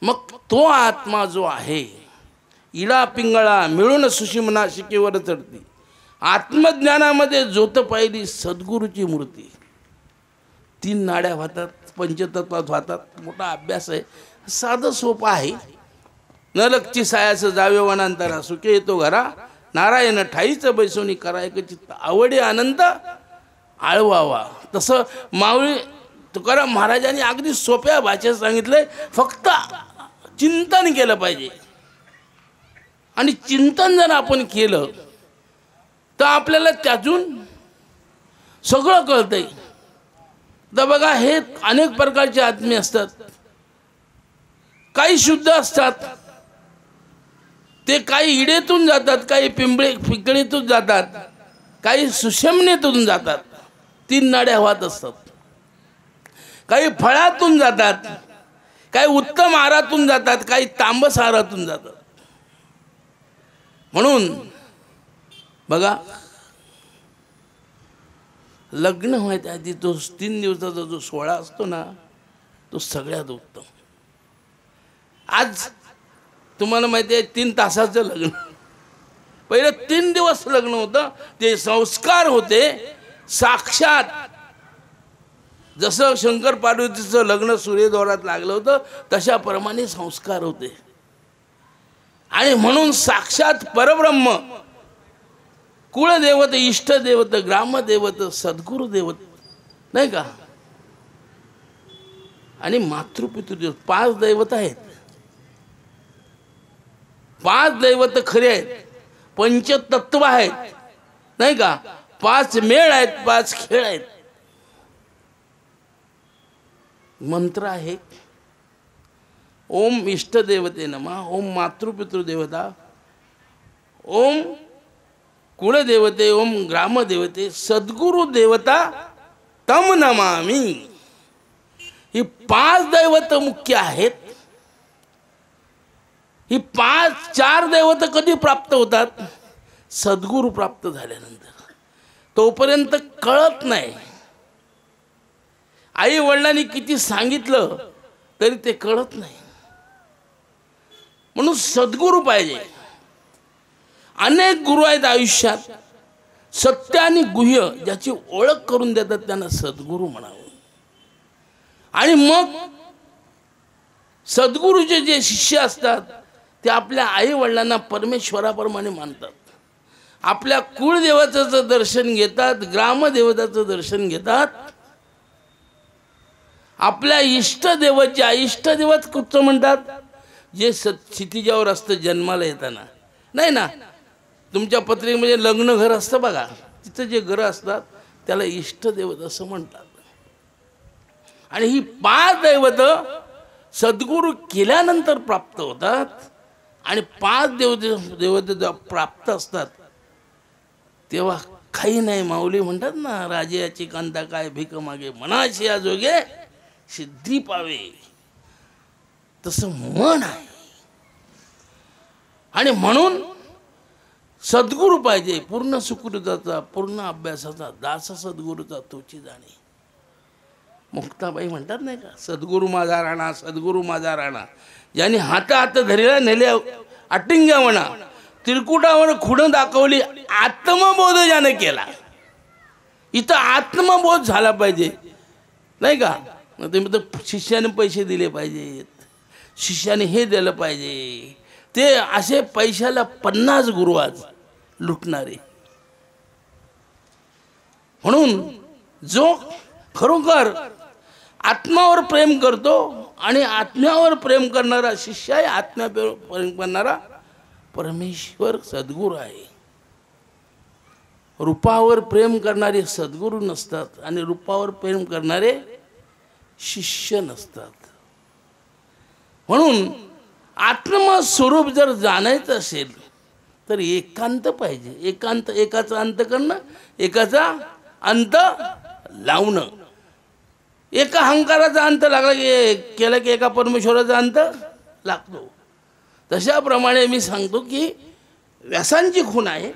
मग तो आत्मा जो आहे, इडा पिंगळा मिळून सुषिमना शिकेवर चढती. आत्मज्ञानामध्ये ज्योत पाहिली सद्गुरूची मूर्ती. 3 नाड्या वाहतात, पंचतत्वात वाहतात. मोठा अभ्यास आहे, साधं सोपं आहे. न लक्षी सायाचं जावे वनांतरा, सुखे येतो घरा, नारायण ठाईचं बैसोनी करा एक चित्त, आवडे आनंद आळवावा. तसं माऊली तुकाराम महाराजांनी अगदी सोप्या भाषेत सांगितलंय. फक्त चिंतन केलं पाहिजे, आणि चिंतन जर आपण केलं तर आपल्याला त्यातून सगळं कळतंय. तर बघा, हे अनेक प्रकारचे आत्मे असतात. काही शुद्ध असतात, ते काही इडेतून जातात, काही पिंगळीतून जातात, काही सुषमनेतून जातात. 3 नाड्या वाहत असतात. काही फळातून जातात, काही उत्तम आहारातून जातात, काही तांबस आहारातून जातात. म्हणून बघा, लग्न व्हायच्या आधी तो 3 दिवसाचा जो सोहळा असतो ना, तो सगळ्यात उत्तम. आज तुम्हाला माहिती आहे 3 तासाचं लग्न. पहिले 3 दिवस लग्न होतं. ते संस्कार होते साक्षात. जसं शंकर पार्वतीचं लग्न सूर्यद्वारात लागलं होतं तशाप्रमाणे संस्कार होते. आणि म्हणून साक्षात परब्रह्म, कुळदेवत, इष्टदेवत, ग्रामदेवत, सद्गुरुदेवत, नाही का, आणि मातृपितृदेवत, 5 दैवत आहेत. 5 दैवत खरे आहेत. पंचतत्व आहेत, नाही का. 5 मेळ आहेत, 5 खेळ आहेत. मंत्र आहे, ओम इष्टदेवते नमः, ओम मातृपितृदेवता, ओम कुळदेवते, ओम ग्रामदेवते, सद्गुरु देवता तम नमामि. ही 5 दैवत मुख्य आहेत. ही 4 दैवत कधी प्राप्त होतात? सद्गुरु प्राप्त झाल्यानंतर. तोपर्यंत कळत नाही. आई वडिलांनी किती सांगितलं तरी ते कळत नाही. म्हणून सद्गुरु पाहिजे. अनेक गुरु आहेत आयुष्यात. सत्य आणि गुह्य ज्याची ओळख करून देतात त्यांना सद्गुरु म्हणावं. आणि मग सद्गुरूचे जे शिष्य असतात ते आपल्या आई वडिलांना परमेश्वराप्रमाणे मानतात. आपल्या कुळदेवताचं दर्शन घेतात, ग्रामदेवताचं दर्शन घेतात. आपल्या इष्टदेवच्या, इष्टदेवत कुठचं म्हणतात? जे क्षितिजावर असतं जन्माला येताना, नाही ना. तुमच्या पत्रिकेमध्ये लग्न घर असतं बघा, तिथं जे घरं असतात त्याला इष्टदेवत असं म्हणतात. आणि ही 5 दैवत सद्गुरू केल्यानंतर प्राप्त होतात. आणि 5 देवत जेव्हा प्राप्त असतात तेव्हा काही नाही. माऊली म्हणतात ना, राजाची कांता काय भीक मागे, मनाशी या जोगे सिद्धी पावे. तसं मन आहे. आणि म्हणून सद्गुरू पाहिजे. पूर्ण सुकृताचा, पूर्ण अभ्यासाचा, दास सद्गुरूचा तोची जाणे. मुक्ताबाई म्हणतात नाही का, सद्गुरू माझा राणा, सद्गुरू माझा राणा. ज्याने हात धरला नेले अटिंग्या म्हणा, तिरकुटावर खुणं दाखवली, आत्मबोध ज्याने केला. इथं आत्मबोध झाला पाहिजे, नाही का? तुम्ही तर शिष्याने पैसे दिले पाहिजेत, शिष्याने हे दिलं पाहिजे, ते असे पैशाला 50 गुरु आज लुटणारे. म्हणून जो खरोखर आत्मावर प्रेम करतो आणि आत्म्यावर प्रेम करणारा शिष्य आहे, आत्म्यावर प्रेम करणारा परमेश्वर सद्गुरू आहे. रूपावर प्रेम करणारे सद्गुरू नसतात आणि रूपावर प्रेम करणारे शिष्य नसतात. म्हणून आत्मस्वरूप जर जाणायचं असेल तर एकांत पाहिजे. एकांत, एकाचा अंत करणं, एकाचा अंत लावणं. एका अहंकाराचा अंत लागला की केला की एका परमेश्वराचा अंत लागतो. तशाप्रमाणे मी सांगतो की व्यासांची खूण आहे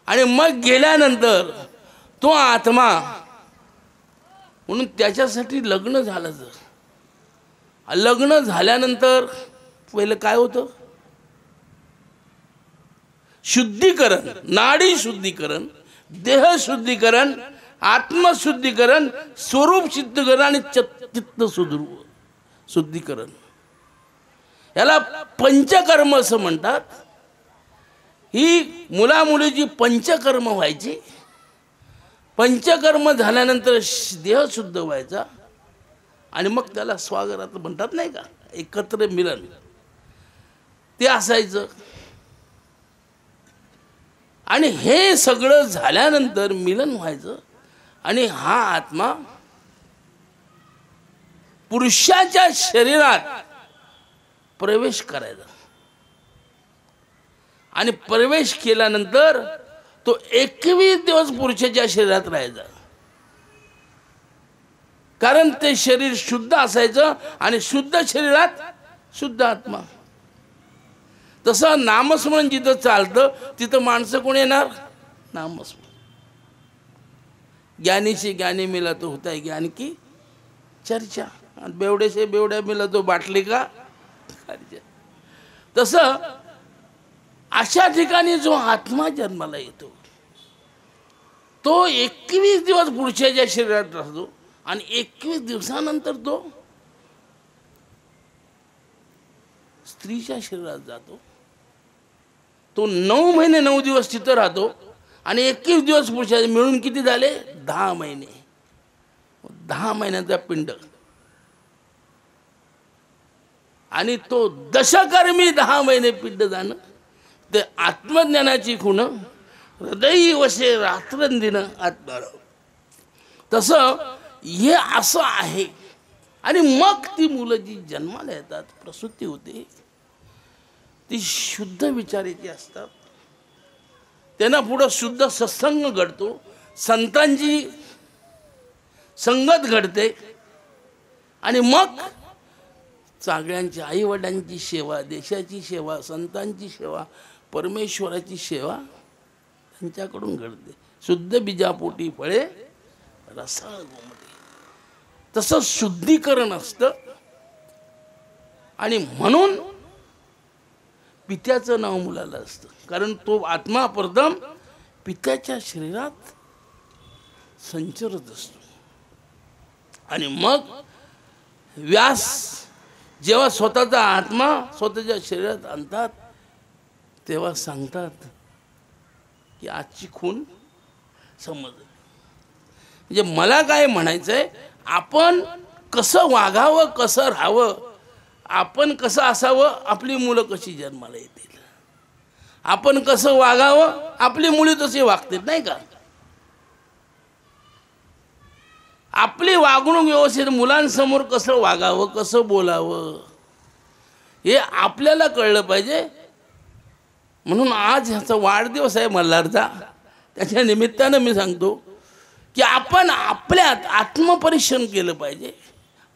आणि मग गेल्यानंतर तो आत्मा, म्हणून त्याच्यासाठी लग्न झालं. जर लग्न झाल्यानंतर पहिलं काय होतं? शुद्धीकरण, नाडी शुद्धीकरण, देह शुद्धीकरण, आत्मशुद्धीकरण, स्वरूप शुद्धीकरण आणि चित्त शुद्धीकरण. याला पंचकर्म असं म्हणतात. ही मुलामुलीची पंचकर्म व्हायची. पंचकर्म झाल्यानंतर देह शुद्ध व्हायचा आणि मग त्याला स्वागत म्हणतात, नाही का? एकत्र मिलन ते असायचं. आणि हे सगळं झाल्यानंतर मिलन व्हायचं आणि हा आत्मा पुरुषाच्या शरीरात प्रवेश करायचा. आणि प्रवेश केल्यानंतर तो 21 दिवस पुरुषाच्या शरीरात राहायचा. कारण ते शरीर शुद्ध असायचं आणि शुद्ध शरीरात शुद्ध आत्मा. तसं नामस्मरण जिथं चालतं तिथं माणसं कोण येणार? नामस्मरण. ज्ञानी से ज्ञानी मिला तो होता है ज्ञान की चर्चा, बेवडे से बेवड्या मिला तो बाटली का खर्चा. तसं अशा ठिकाणी जो आत्मा जन्माला येतो तो 21 दिवस पुरुषाच्या शरीरात राहतो आणि 21 दिवसानंतर तो स्त्रीच्या शरीरात जातो. तो 9 महिने 9 दिवस तिथं राहतो आणि 21 दिवस पुरुषाचे मिळून किती झाले? 10 महिने. 10 महिन्याचा पिंड. आणि तो दशकर्मी 10 महिने पिंड जाणं, ते आत्मज्ञानाची खूण. हृदयी वसे रात्रंदिन आत्माराव. तसं हे असं आहे. आणि मग ती मुलं जी जन्माला येतात, प्रसूती होते, ती शुद्ध विचाराची असतात. त्यांना पुढं शुद्ध सत्संग घडतो, संतांची संगत घडते आणि मग सगळ्यांची, आईवडिलांची सेवा, देशाची सेवा, संतांची सेवा, परमेश्वराची सेवा त्यांच्याकडून घडते. शुद्ध बीजापोटी फळे रसाळ गोमटे. तसं शुद्धीकरण असतं. आणि म्हणून पित्याचं नाव मुलाला असतं, कारण तो आत्मा प्रथम पित्याच्या शरीरात संचरत असतो. आणि मग व्यास जेव्हा स्वतःचा आत्मा स्वतःच्या शरीरात आणतात तेव्हा सांगतात की आजची खूण समजली. म्हणजे मला काय म्हणायचं आहे, आपण कसं वागावं, कसं राहावं, आपण कसं असावं, आपली मुलं कशी जन्माला येतील, आपण कसं वागावं, आपली मुली तशी वागतील, नाही का? आपली वागणूक व्यवस्थित, मुलांसमोर कसं वागावं, कसं बोलावं, हे आपल्याला कळलं पाहिजे. म्हणून आज ह्याचा वाढदिवस आहे मल्हारचा. त्याच्या निमित्तानं मी सांगतो की आपण आपल्यात आत्मपरीक्षण केलं पाहिजे.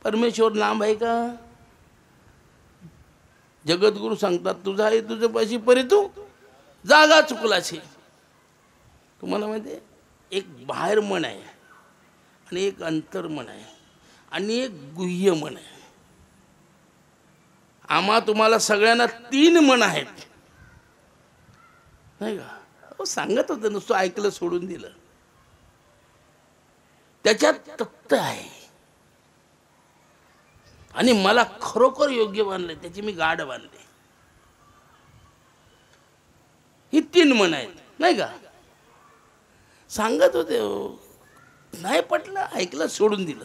परमेश्वर लांब आहे का? जगद्गुरु सांगतात, तुझा आहे तुझं पैशी परी तू जागा चुकलाशी. तुम्हाला माहिती आहे, एक बाहेर मन आहे आणि एक अंतर्मन आहे आणि एक गुह्य मन आहे. आम्हा तुम्हाला सगळ्यांना 3 मन आहेत, नाही का? सांगत होतं, नुसतं ऐकलं सोडून दिलं. त्याच्यात तत्व आहे आणि मला खरोखर योग्य मानले, त्याची मी गाढ बांधली. ही 3 मन आहेत नाही का. सांगत होते नाही पटलं, ऐकलं, सोडून दिलं.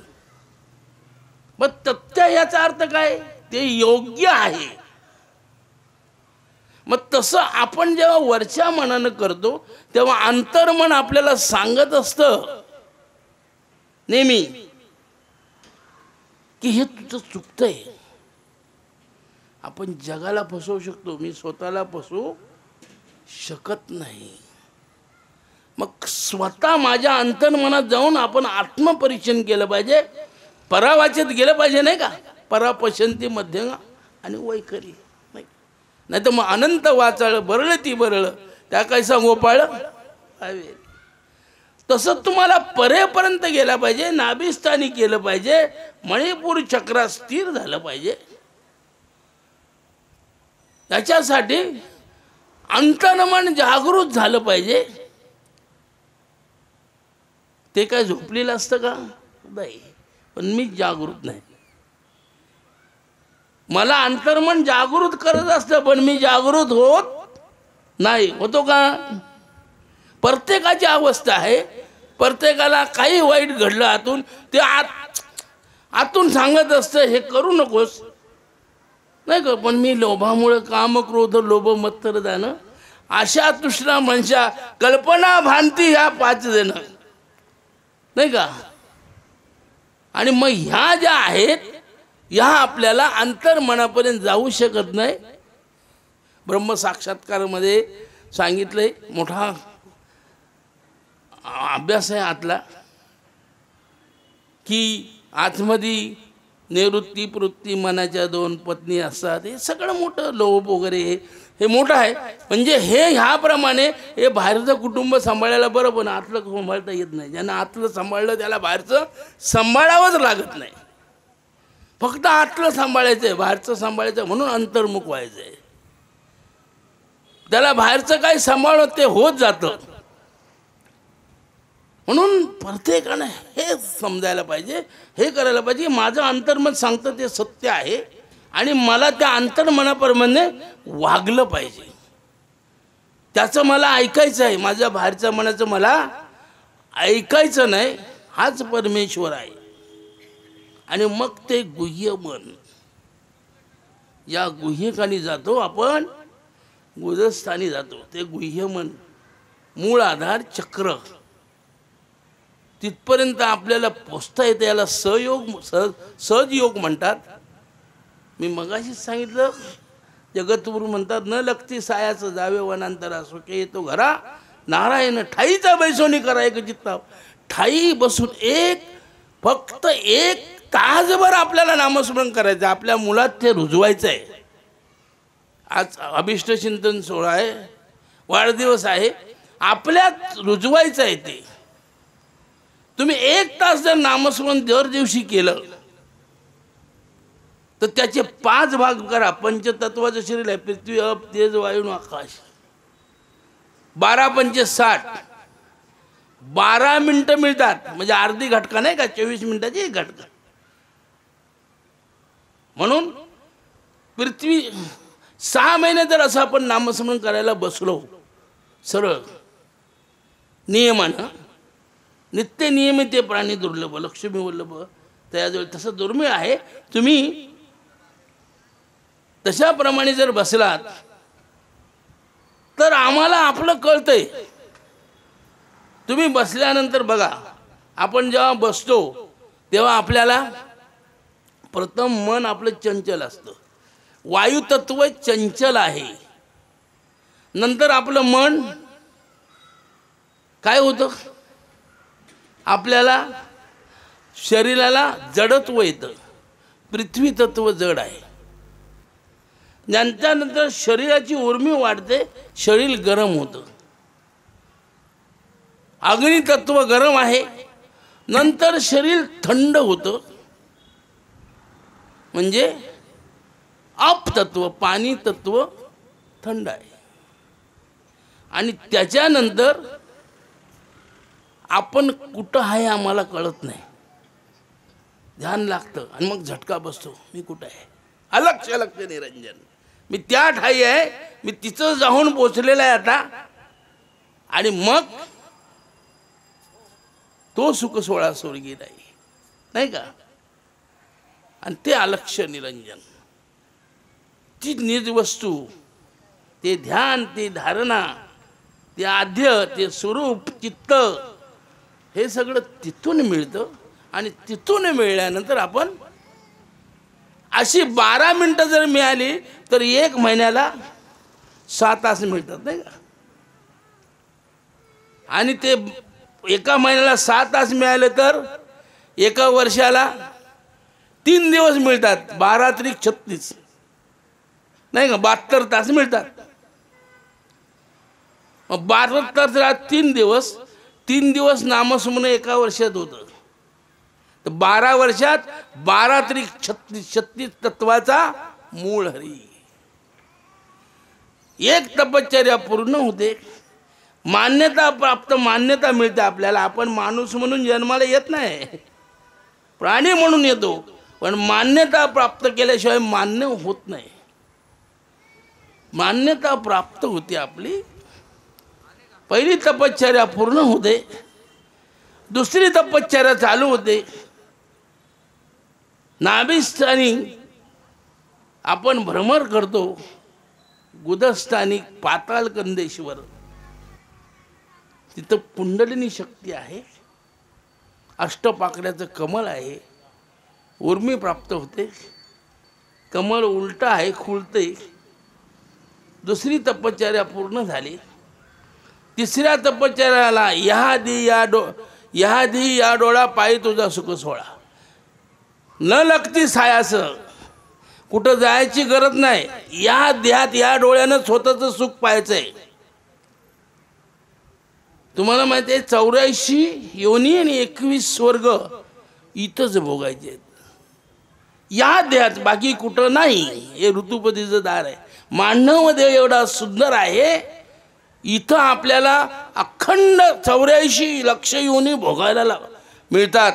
मग तथ्य याचा अर्थ काय, ते योग्य आहे. मग तसं आपण जेव्हा वरच्या मनानं करतो तेव्हा अंतर्मन आपल्याला सांगत असतं नेहमी की हे तुझं चुकतंय. आपण जगाला फसवू शकतो, मी स्वतःला फसवू शकत नाही. मग स्वतः माझ्या अंतर्मनात जाऊन आपण आत्मपरीक्षण केलं पाहिजे, परावाचेत गेलं पाहिजे नाही का. परापशंती मध्य आणि वैखरी नाही तर मग अनंत वाचाळ बरळ ती बरळ त्या कैसा गोपाळ हवे. तसं तुम्हाला परेपर्यंत गेला पाहिजे, नाभिस्थानी केलं पाहिजे, मणिपूर चक्रात स्थिर झालं पाहिजे. याच्यासाठी अंतर्मन जागृत झालं पाहिजे. ते काय झोपलेलं असतं का नाही, पण मी जागृत नाही. मला अंतर्मन जागृत करत असतं पण मी जागृत होत नाही. होतो का. प्रत्येकाची अवस्था आहे, प्रत्येकाला काही वाईट घडलं आतून ते आतून सांगत असतं हे करू नकोस नाही का. पण मी लोभामुळे काम क्रोध लोभ मत्तर जाणं अशा तृष्णा मनशा कल्पना भांती ह्या 5 देणं नाही का. आणि मग ह्या ज्या आहेत ह्या आपल्याला अंतर्मनापर्यंत जाऊ शकत नाही. ब्रह्मसाक्षात्कारामध्ये सांगितलंय, मोठा अभ्यास आहे आतला, की आतमध्ये निवृत्ती प्रवृत्ती मनाच्या 2 पत्नी असतात. हे सगळं मोठं लोभ वगैरे हे मोठं आहे. म्हणजे हे ह्याप्रमाणे हे बाहेरचं कुटुंब सांभाळायला बरं, पण आतलं सांभाळता येत नाही. ज्यांना आतलं सांभाळलं त्याला बाहेरचं सांभाळावंच लागत नाही. फक्त आतलं सांभाळायचं आहे, बाहेरचं सांभाळायचं म्हणून अंतर्मुख व्हायचं आहे. त्याला बाहेरचं काही सांभाळलं ते होत जातं. म्हणून प्रत्येकानं हे समजायला पाहिजे, हे करायला पाहिजे. माझं अंतर्मन सांगतं ते सत्य आहे आणि मला त्या अंतर्मनाप्रमाणे वागलं पाहिजे. त्याचं मला ऐकायचं आहे, माझ्या बाहेरच्या मनाचं मला ऐकायचं नाही. हाच परमेश्वर आहे. आणि मग ते गुह्य मन, या गुह्यकानी जातो आपण, गुदस्थानी जातो. ते गुह्य मन मूळ आधार चक्र तिथपर्यंत आपल्याला पोचता येते. याला सहजयोग म्हणतात. मी मगाशीच सांगितलं, जगतगुरु म्हणतात न लगती सायाचं जावे वनांतरा सुखे येतो घरा नारायण ठाईचा बैसोनी करा एक चित्ता. ठाई बसून फक्त 1 तासभर आपल्याला नामस्मरण करायचं. आपल्या मुलात ते रुजवायचं आहे. आज अभिष्ट चिंतन सोहळा आहे, वाढदिवस आहे, आपल्यात रुजवायचं आहे. ते तुम्ही 1 तास जर नामस्मरण दर दिवशी केलं तर त्याचे 5 भाग करा. पंचतत्वाचं शरीर आहे, पृथ्वी अप तेज वायू आकाश. 12 पंचे 60, 12 मिनिटं मिळतात. म्हणजे अर्धी घटका नाही का, 24 मिनिटाची 1 घटका. म्हणून पृथ्वी 6 महिने जर असं आपण नामस्मरण करायला बसलो सरळ नियमानं, नित्य नियमित ते प्राणी दुर्लभ लक्ष्मी वल्लभ त्याजवळ तसं दुर्मिळ आहे. तुम्ही तशाप्रमाणे जर बसलात तर आम्हाला आपलं कळतंय. तुम्ही बसल्यानंतर बघा, आपण जेव्हा बसतो तेव्हा आपल्याला प्रथम मन आपलं चंचल असतं. वायुतत्व चंचल आहे. नंतर आपलं मन काय होतं, आपल्याला शरीराला जडत्व येतं. पृथ्वी तत्व जड आहे. त्यानंतर शरीराची उर्मी वाढते, शरीर गरम होतं. अग्नितत्व गरम आहे. नंतर शरीर थंड होतं, म्हणजे अपतत्व पाणी तत्व थंड आहे. आणि त्याच्यानंतर आपण कुठं आहे आम्हाला कळत नाही, ध्यान लागतं आणि मग झटका बसतो, मी कुठं आहे, अलक्ष लक्ष निरंजन, मी त्या ठाई आहे, मी तिथं जाऊन पोचलेला आहे आता. आणि मग तो सुख सोळा स्वर्गी नाही का. आणि ते अलक्ष निरंजन, ती निज वस्तू, ते ध्यान, ते धारणा, ते आद्य, ते स्वरूप, चित्त, हे सगळं तिथून मिळतं. आणि तिथून मिळाल्यानंतर आपण अशी 12 मिनिटं जर मिळाली तर 1 महिन्याला 6 तास मिळतात नाही का. आणि ते 1 महिन्याला 6 तास मिळाले तर 1 वर्षाला 3 दिवस मिळतात. 12 त्रिक 36 नाही का, 72 तास मिळतात. मग 72 3 दिवस नामस्मरण 1 वर्षात होतं. तर 12 वर्षात 12 त्रिक 36 तत्वाचा मूळ हरी. एक तपश्चर्या पूर्ण होते, मान्यता प्राप्त, मान्यता मिळते आपल्याला. आपण माणूस म्हणून जन्माला येत नाही, प्राणी म्हणून येतो, पण मान्यता प्राप्त केल्याशिवाय मान्य होत नाही. मान्यता प्राप्त होते आपली. पहिली तपश्चर्या पूर्ण होते, दुसरी तपश्चर्या चालू होते. नाभिस्थानी आपण भ्रमर करतो, गुदस्थानी पाताळ कंदेश्वर, तिथं कुंडलिनी शक्ती आहे, अष्टपाकड्याचं कमल आहे, उर्मी प्राप्त होते, कमल उलटा आहे, खुलते. दुसरी तपश्चर्या पूर्ण झाली. तिसऱ्या तपश्चर्याला ह्यादी या डोळा पायी तुझा सुख सोळा, न लगती सायास, कुठं जायची गरज नाही, या देहात या डोळ्यानं स्वतःचं सुख पाहायचंय. तुम्हाला माहिती आहे 84 योनी आणि 21 स्वर्ग इथंच भोगायचे आहेत या देहात, बाकी कुठं नाही. हे ऋतुपतीचं दार आहे. मानवामध्ये एवढा सुंदर आहे, इथं आपल्याला अखंड 84 लक्ष योनी भोगायला मिळतात.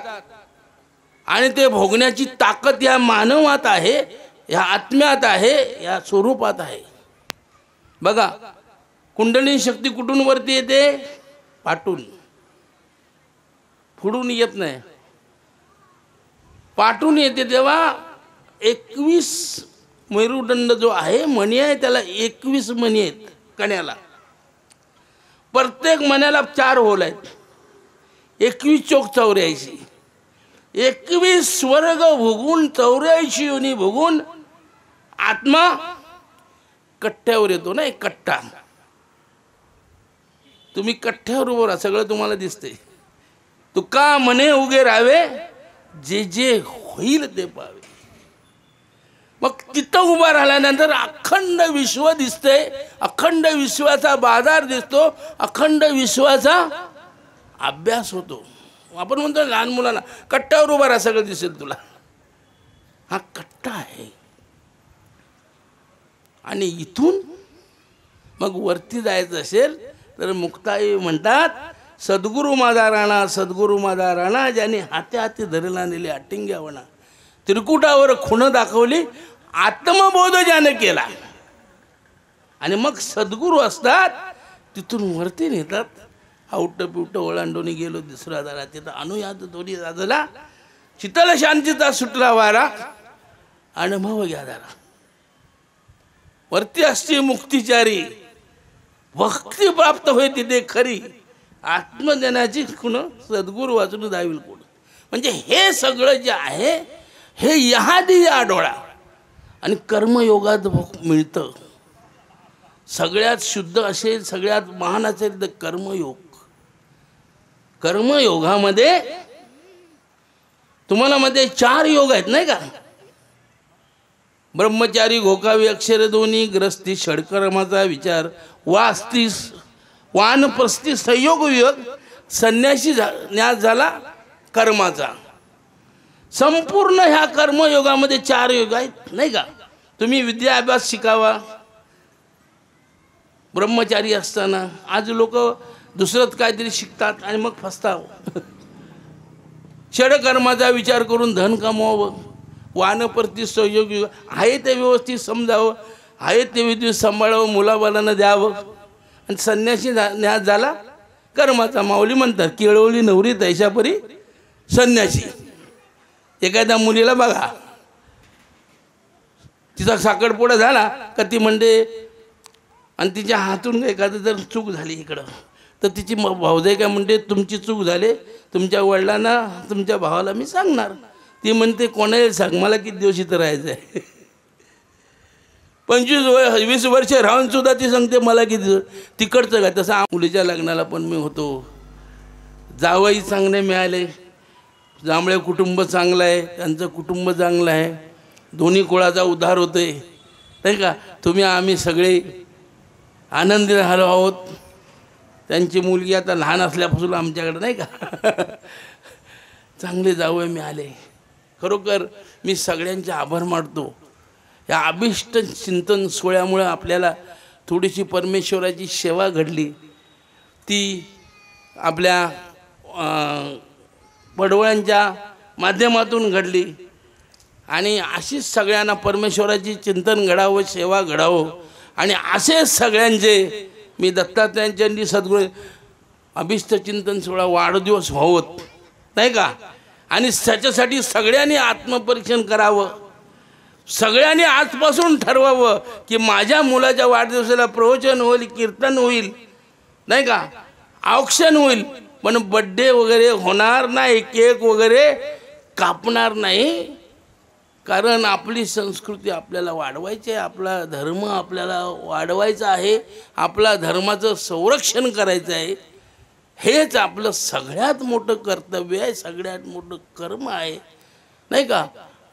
आणि ते भोगण्याची ताकद या मानवात आहे, या आत्म्यात आहे, या स्वरूपात आहे. बघा, कुंडलिनी शक्ती कुठून वरती येते? पाठून, पुढून येत नाही, पाठून येते. तेव्हा 21 मेरुदंड जो आहे, मणी आहे, त्याला 21 मणी आहेत कण्याला. प्रत्येक मण्याला 4 होल आहेत. 21 चोक 84, 21 स्वर्ग भोगून 84 योनी भोगून आत्मा कट्ट्यावर येतो ना. एक कट्टा, तुम्ही कट्ट्यावर उभं राहा, सगळं तुम्हाला दिसते. तुका म्हणे उगे राहावे, जे जे होईल ते पावे. मग तिथं उभा राहिल्यानंतर अखंड विश्व दिसते, अखंड विश्वाचा बाजार दिसतो, अखंड विश्वाचा अभ्यास होतो. आपण म्हणतो लहान मुलांना कट्ट्यावर उभा राहा, सगळं दिसेल तुला. हा कट्टा आहे. आणि इथून मग वरती जायचं असेल तर मुक्ताई म्हणतात, सद्गुरु माझा राणा, सद्गुरु माझा राणा, ज्याने हाते हाती धरला नेले अटिंग्यावणा, त्रिकुटावर खुण दाखवली, आत्मबोध ज्याने केला. आणि मग सद्गुरू असतात, तिथून वरती नेतात. आउट पिवट ओलांडून गेलो दुसरा दारा, तिथं अनुयात दोन्ही दादला, शीतल शांतीचा सुटला वारा, अनुभव घ्या दारा. वरती असते मुक्तिचारी, भक्ती प्राप्त होय तिथे खरी, आत्मज्ञानाची खुण सद्गुरू वाचून दावील कोण. म्हणजे हे सगळं जे आहे हे यादी या डोळा आणि कर्मयोगात मिळतं. सगळ्यात शुद्ध असेल, सगळ्यात महान असेल तर कर्मयोग. कर्मयोगामध्ये तुम्हाला मध्ये 4 योग आहेत नाही का. ब्रह्मचारी घोकावी अक्षर दोन्ही, ग्रस्ती षडकर्माचा विचार, वानप्रस्थी संयोग वियोग, संन्यासी न्यास झाला कर्माचा. संपूर्ण ह्या कर्मयोगामध्ये 4 योग आहेत नाही का. तुम्ही विद्या अभ्यास शिकावा ब्रह्मचारी असताना. आज लोक दुसरंच काहीतरी शिकतात आणि मग फसताव. षडकर्माचा विचार करून धन कमवावं, वानप्रती सहयोग आहे ते व्यवस्थित समजावं, आहे ते व्यवस्थित सांभाळावं, मुलाबालांना द्यावं. आणि संन्यासी न्यास झाला कर्माचा. माऊली म्हणतात केळवली नवरी तैशापरी संन्यासी. एखाद्या मुलीला बघा, तिचा साखरपुडा झाला का ती म्हणते, आणि तिच्या हातून एखादं जर चूक झाली इकडं, तर तिची भाऊजाई काय म्हणते, तुमची चूक झाली, तुमच्या वडिलांना तुमच्या भावाला मी सांगणार. ती म्हणते कोणाला सांग, मला किती दिवस इथं राहायचं आहे. 25-20 वर्ष राहून सुद्धा ती सांगते मला किती तिकडचं काय. तसं मुलीच्या लग्नाला पण मी होतो. जावई चांगले मिळाले, जांभळे कुटुंब चांगलं आहे, त्यांचं कुटुंब चांगलं आहे, दोन्ही कुळाचा उद्धार होतोय नाही का. तुम्ही आम्ही सगळे आनंदी राहिलो आहोत. त्यांची मुलगी आता लहान असल्यापासून आमच्याकडे नाही का चांगले जावई मिळाले. खरोखर मी सगळ्यांचे आभार मानतो. या अभिष्ट चिंतन सोहळ्यामुळे आपल्याला थोडीशी परमेश्वराची सेवा घडली, ती आपल्या पडवळ्यांच्या माध्यमातून घडली. आणि अशीच सगळ्यांना परमेश्वराची चिंतन घडावं, सेवा घडावं. आणि असेच सगळ्यांचे मी दत्तात्रयांच्या सद्गुरू अभिष्ट चिंतन सोहळा वाढदिवस व्हावत नाही का. आणि त्याच्यासाठी सगळ्यांनी आत्मपरीक्षण करावं. सगळ्यांनी आजपासून ठरवावं की माझ्या मुलाच्या वाढदिवसाला प्रवचन होईल, कीर्तन होईल नाही का, औक्षण होईल, पण बड्डे वगैरे होणार नाही, केक वगैरे कापणार नाही. कारण आपली संस्कृती आपल्याला वाढवायची आहे, आपला धर्म आपल्याला वाढवायचा आहे, आपला धर्माचं संरक्षण करायचं आहे. हेच आपलं सगळ्यात मोठं कर्तव्य आहे, सगळ्यात मोठं कर्म आहे नाही का.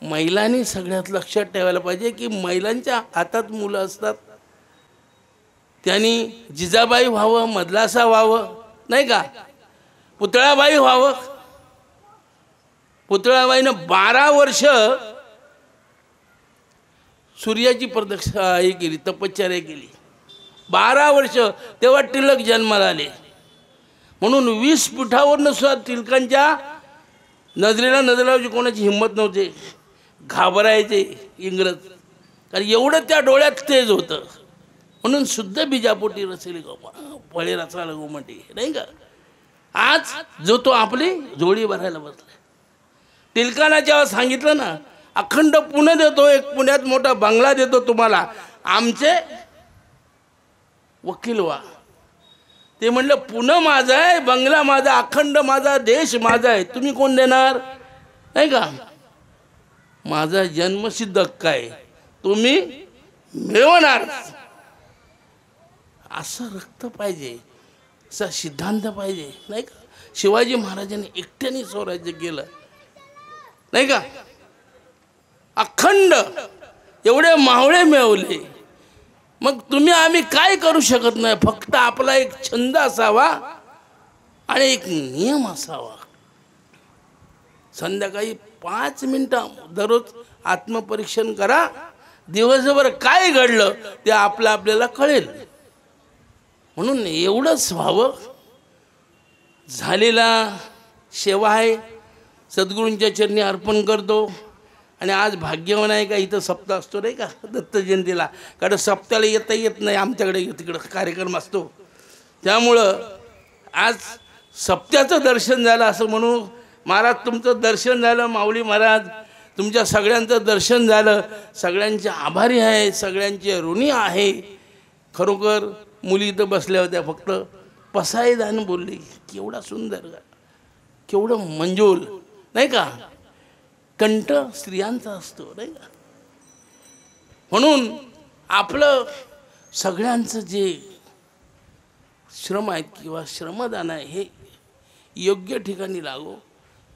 महिलांनी सगळ्यात लक्षात ठेवायला पाहिजे की महिलांच्या हातात मुलं असतात. त्यांनी जिजाबाई व्हावं, मदलासा व्हावं नाही का, पुतळाबाई व्हावं. पुतळाबाईनं 12 वर्ष सूर्याची प्रदक्षिणा हे केली, तपश्चर्या केली. 12 वर्ष. तेव्हा टिळक जन्माला आले. म्हणून 20 फुटावरनं सुद्धा टिळकांच्या नजरेला नजर लावायची कोणाची हिंमत नव्हती. घाबरायचे इंग्रज, कारण एवढं त्या डोळ्यात तेज होतं. म्हणून शुद्ध बीजापोटी रचली फळे रचायला गोमटी नाही का. आज जो तो आपली जोडी भरायला बसला. टिळकांना जेव्हा सांगितलं ना, अखंड पुणे देतो, एक पुण्यात मोठा बंगला देतो तुम्हाला, आमचे वकील व्हा. ते म्हणलं पुणे माझं आहे, बंगला माझा, अखंड माझा, देश माझा आहे, तुम्ही कोण देणार नाही का. माझा जन्मसिद्ध हक्क आहे, तुम्ही मिळवणार. असं रक्त पाहिजे, असा सिद्धांत पाहिजे नाही का. शिवाजी महाराजांनी एकट्याने स्वराज्य केलं नाही का. अखंड एवढे मावळे मिळवले. मग तुम्ही आम्ही काय करू शकत नाही. फक्त आपला एक छंद असावा आणि एक नियम असावा. संध्याकाळी 5 मिनिटं दररोज आत्मपरीक्षण करा. दिवसभर काय घडलं ते आपल्याला कळेल. म्हणून एवढंच व्हावं. झालेला सेवा आहे, सद्गुरूंच्या चरणी अर्पण करतो. आणि आज भाग्यवान आहे का इथं सप्ताह असतो नाही का दत्त जयंतीला. कारण सप्ताहाला येता येत नाही, आमच्याकडे तिकडं कार्यक्रम असतो. त्यामुळं आज सप्त्याचं दर्शन झालं असं म्हणू. महाराज तुमचं दर्शन झालं, माऊली महाराज तुमच्या सगळ्यांचं दर्शन झालं. सगळ्यांचे आभारी आहे, सगळ्यांचे ऋणी आहे. खरोखर मुली इथं बसल्या होत्या, फक्त पसायदान बोलली. केवढा सुंदर, केवढं मंजूल नाही का. कंठ स्त्रियांचा असतो नाही का. म्हणून आपलं सगळ्यांचं जे श्रम आहेत किंवा श्रमदान आहे हे योग्य ठिकाणी लागो,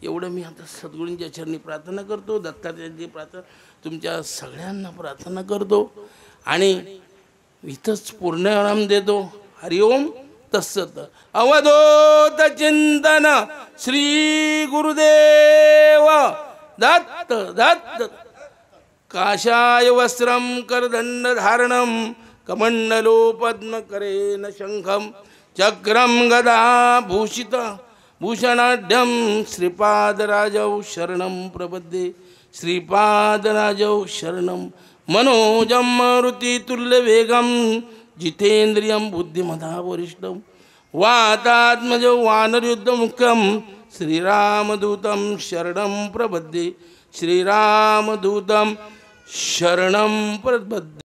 एवढं मी आता सद्गुरूंच्या चरणी प्रार्थना करतो. दत्तात्रयांची प्रार्थना तुमच्या सगळ्यांना प्रार्थना करतो आणि इथंच पूर्णविराम देतो. हरिओम तत्सत. अवधूत चिंतन श्री गुरुदेव दत्त दत्त. काषाय वस्त्रं करदंड धारणं कमंडलो पद्मकरेण शंखं चक्रम गदा भूषित भूषणाढ्यं श्रीपादराजौ शरणं प्रपद्ये श्रीपादराजौ शरणं मनोजं मारुतितुल्यवेगं जितेन्द्रियं बुद्धिमता वरिष्ठं वातात्मजौ वानरयुद्धमुख्यं श्रीरामदूतं शरणं प्रपद्ये श्रीरामदूतं शरणं प्रपद्ये।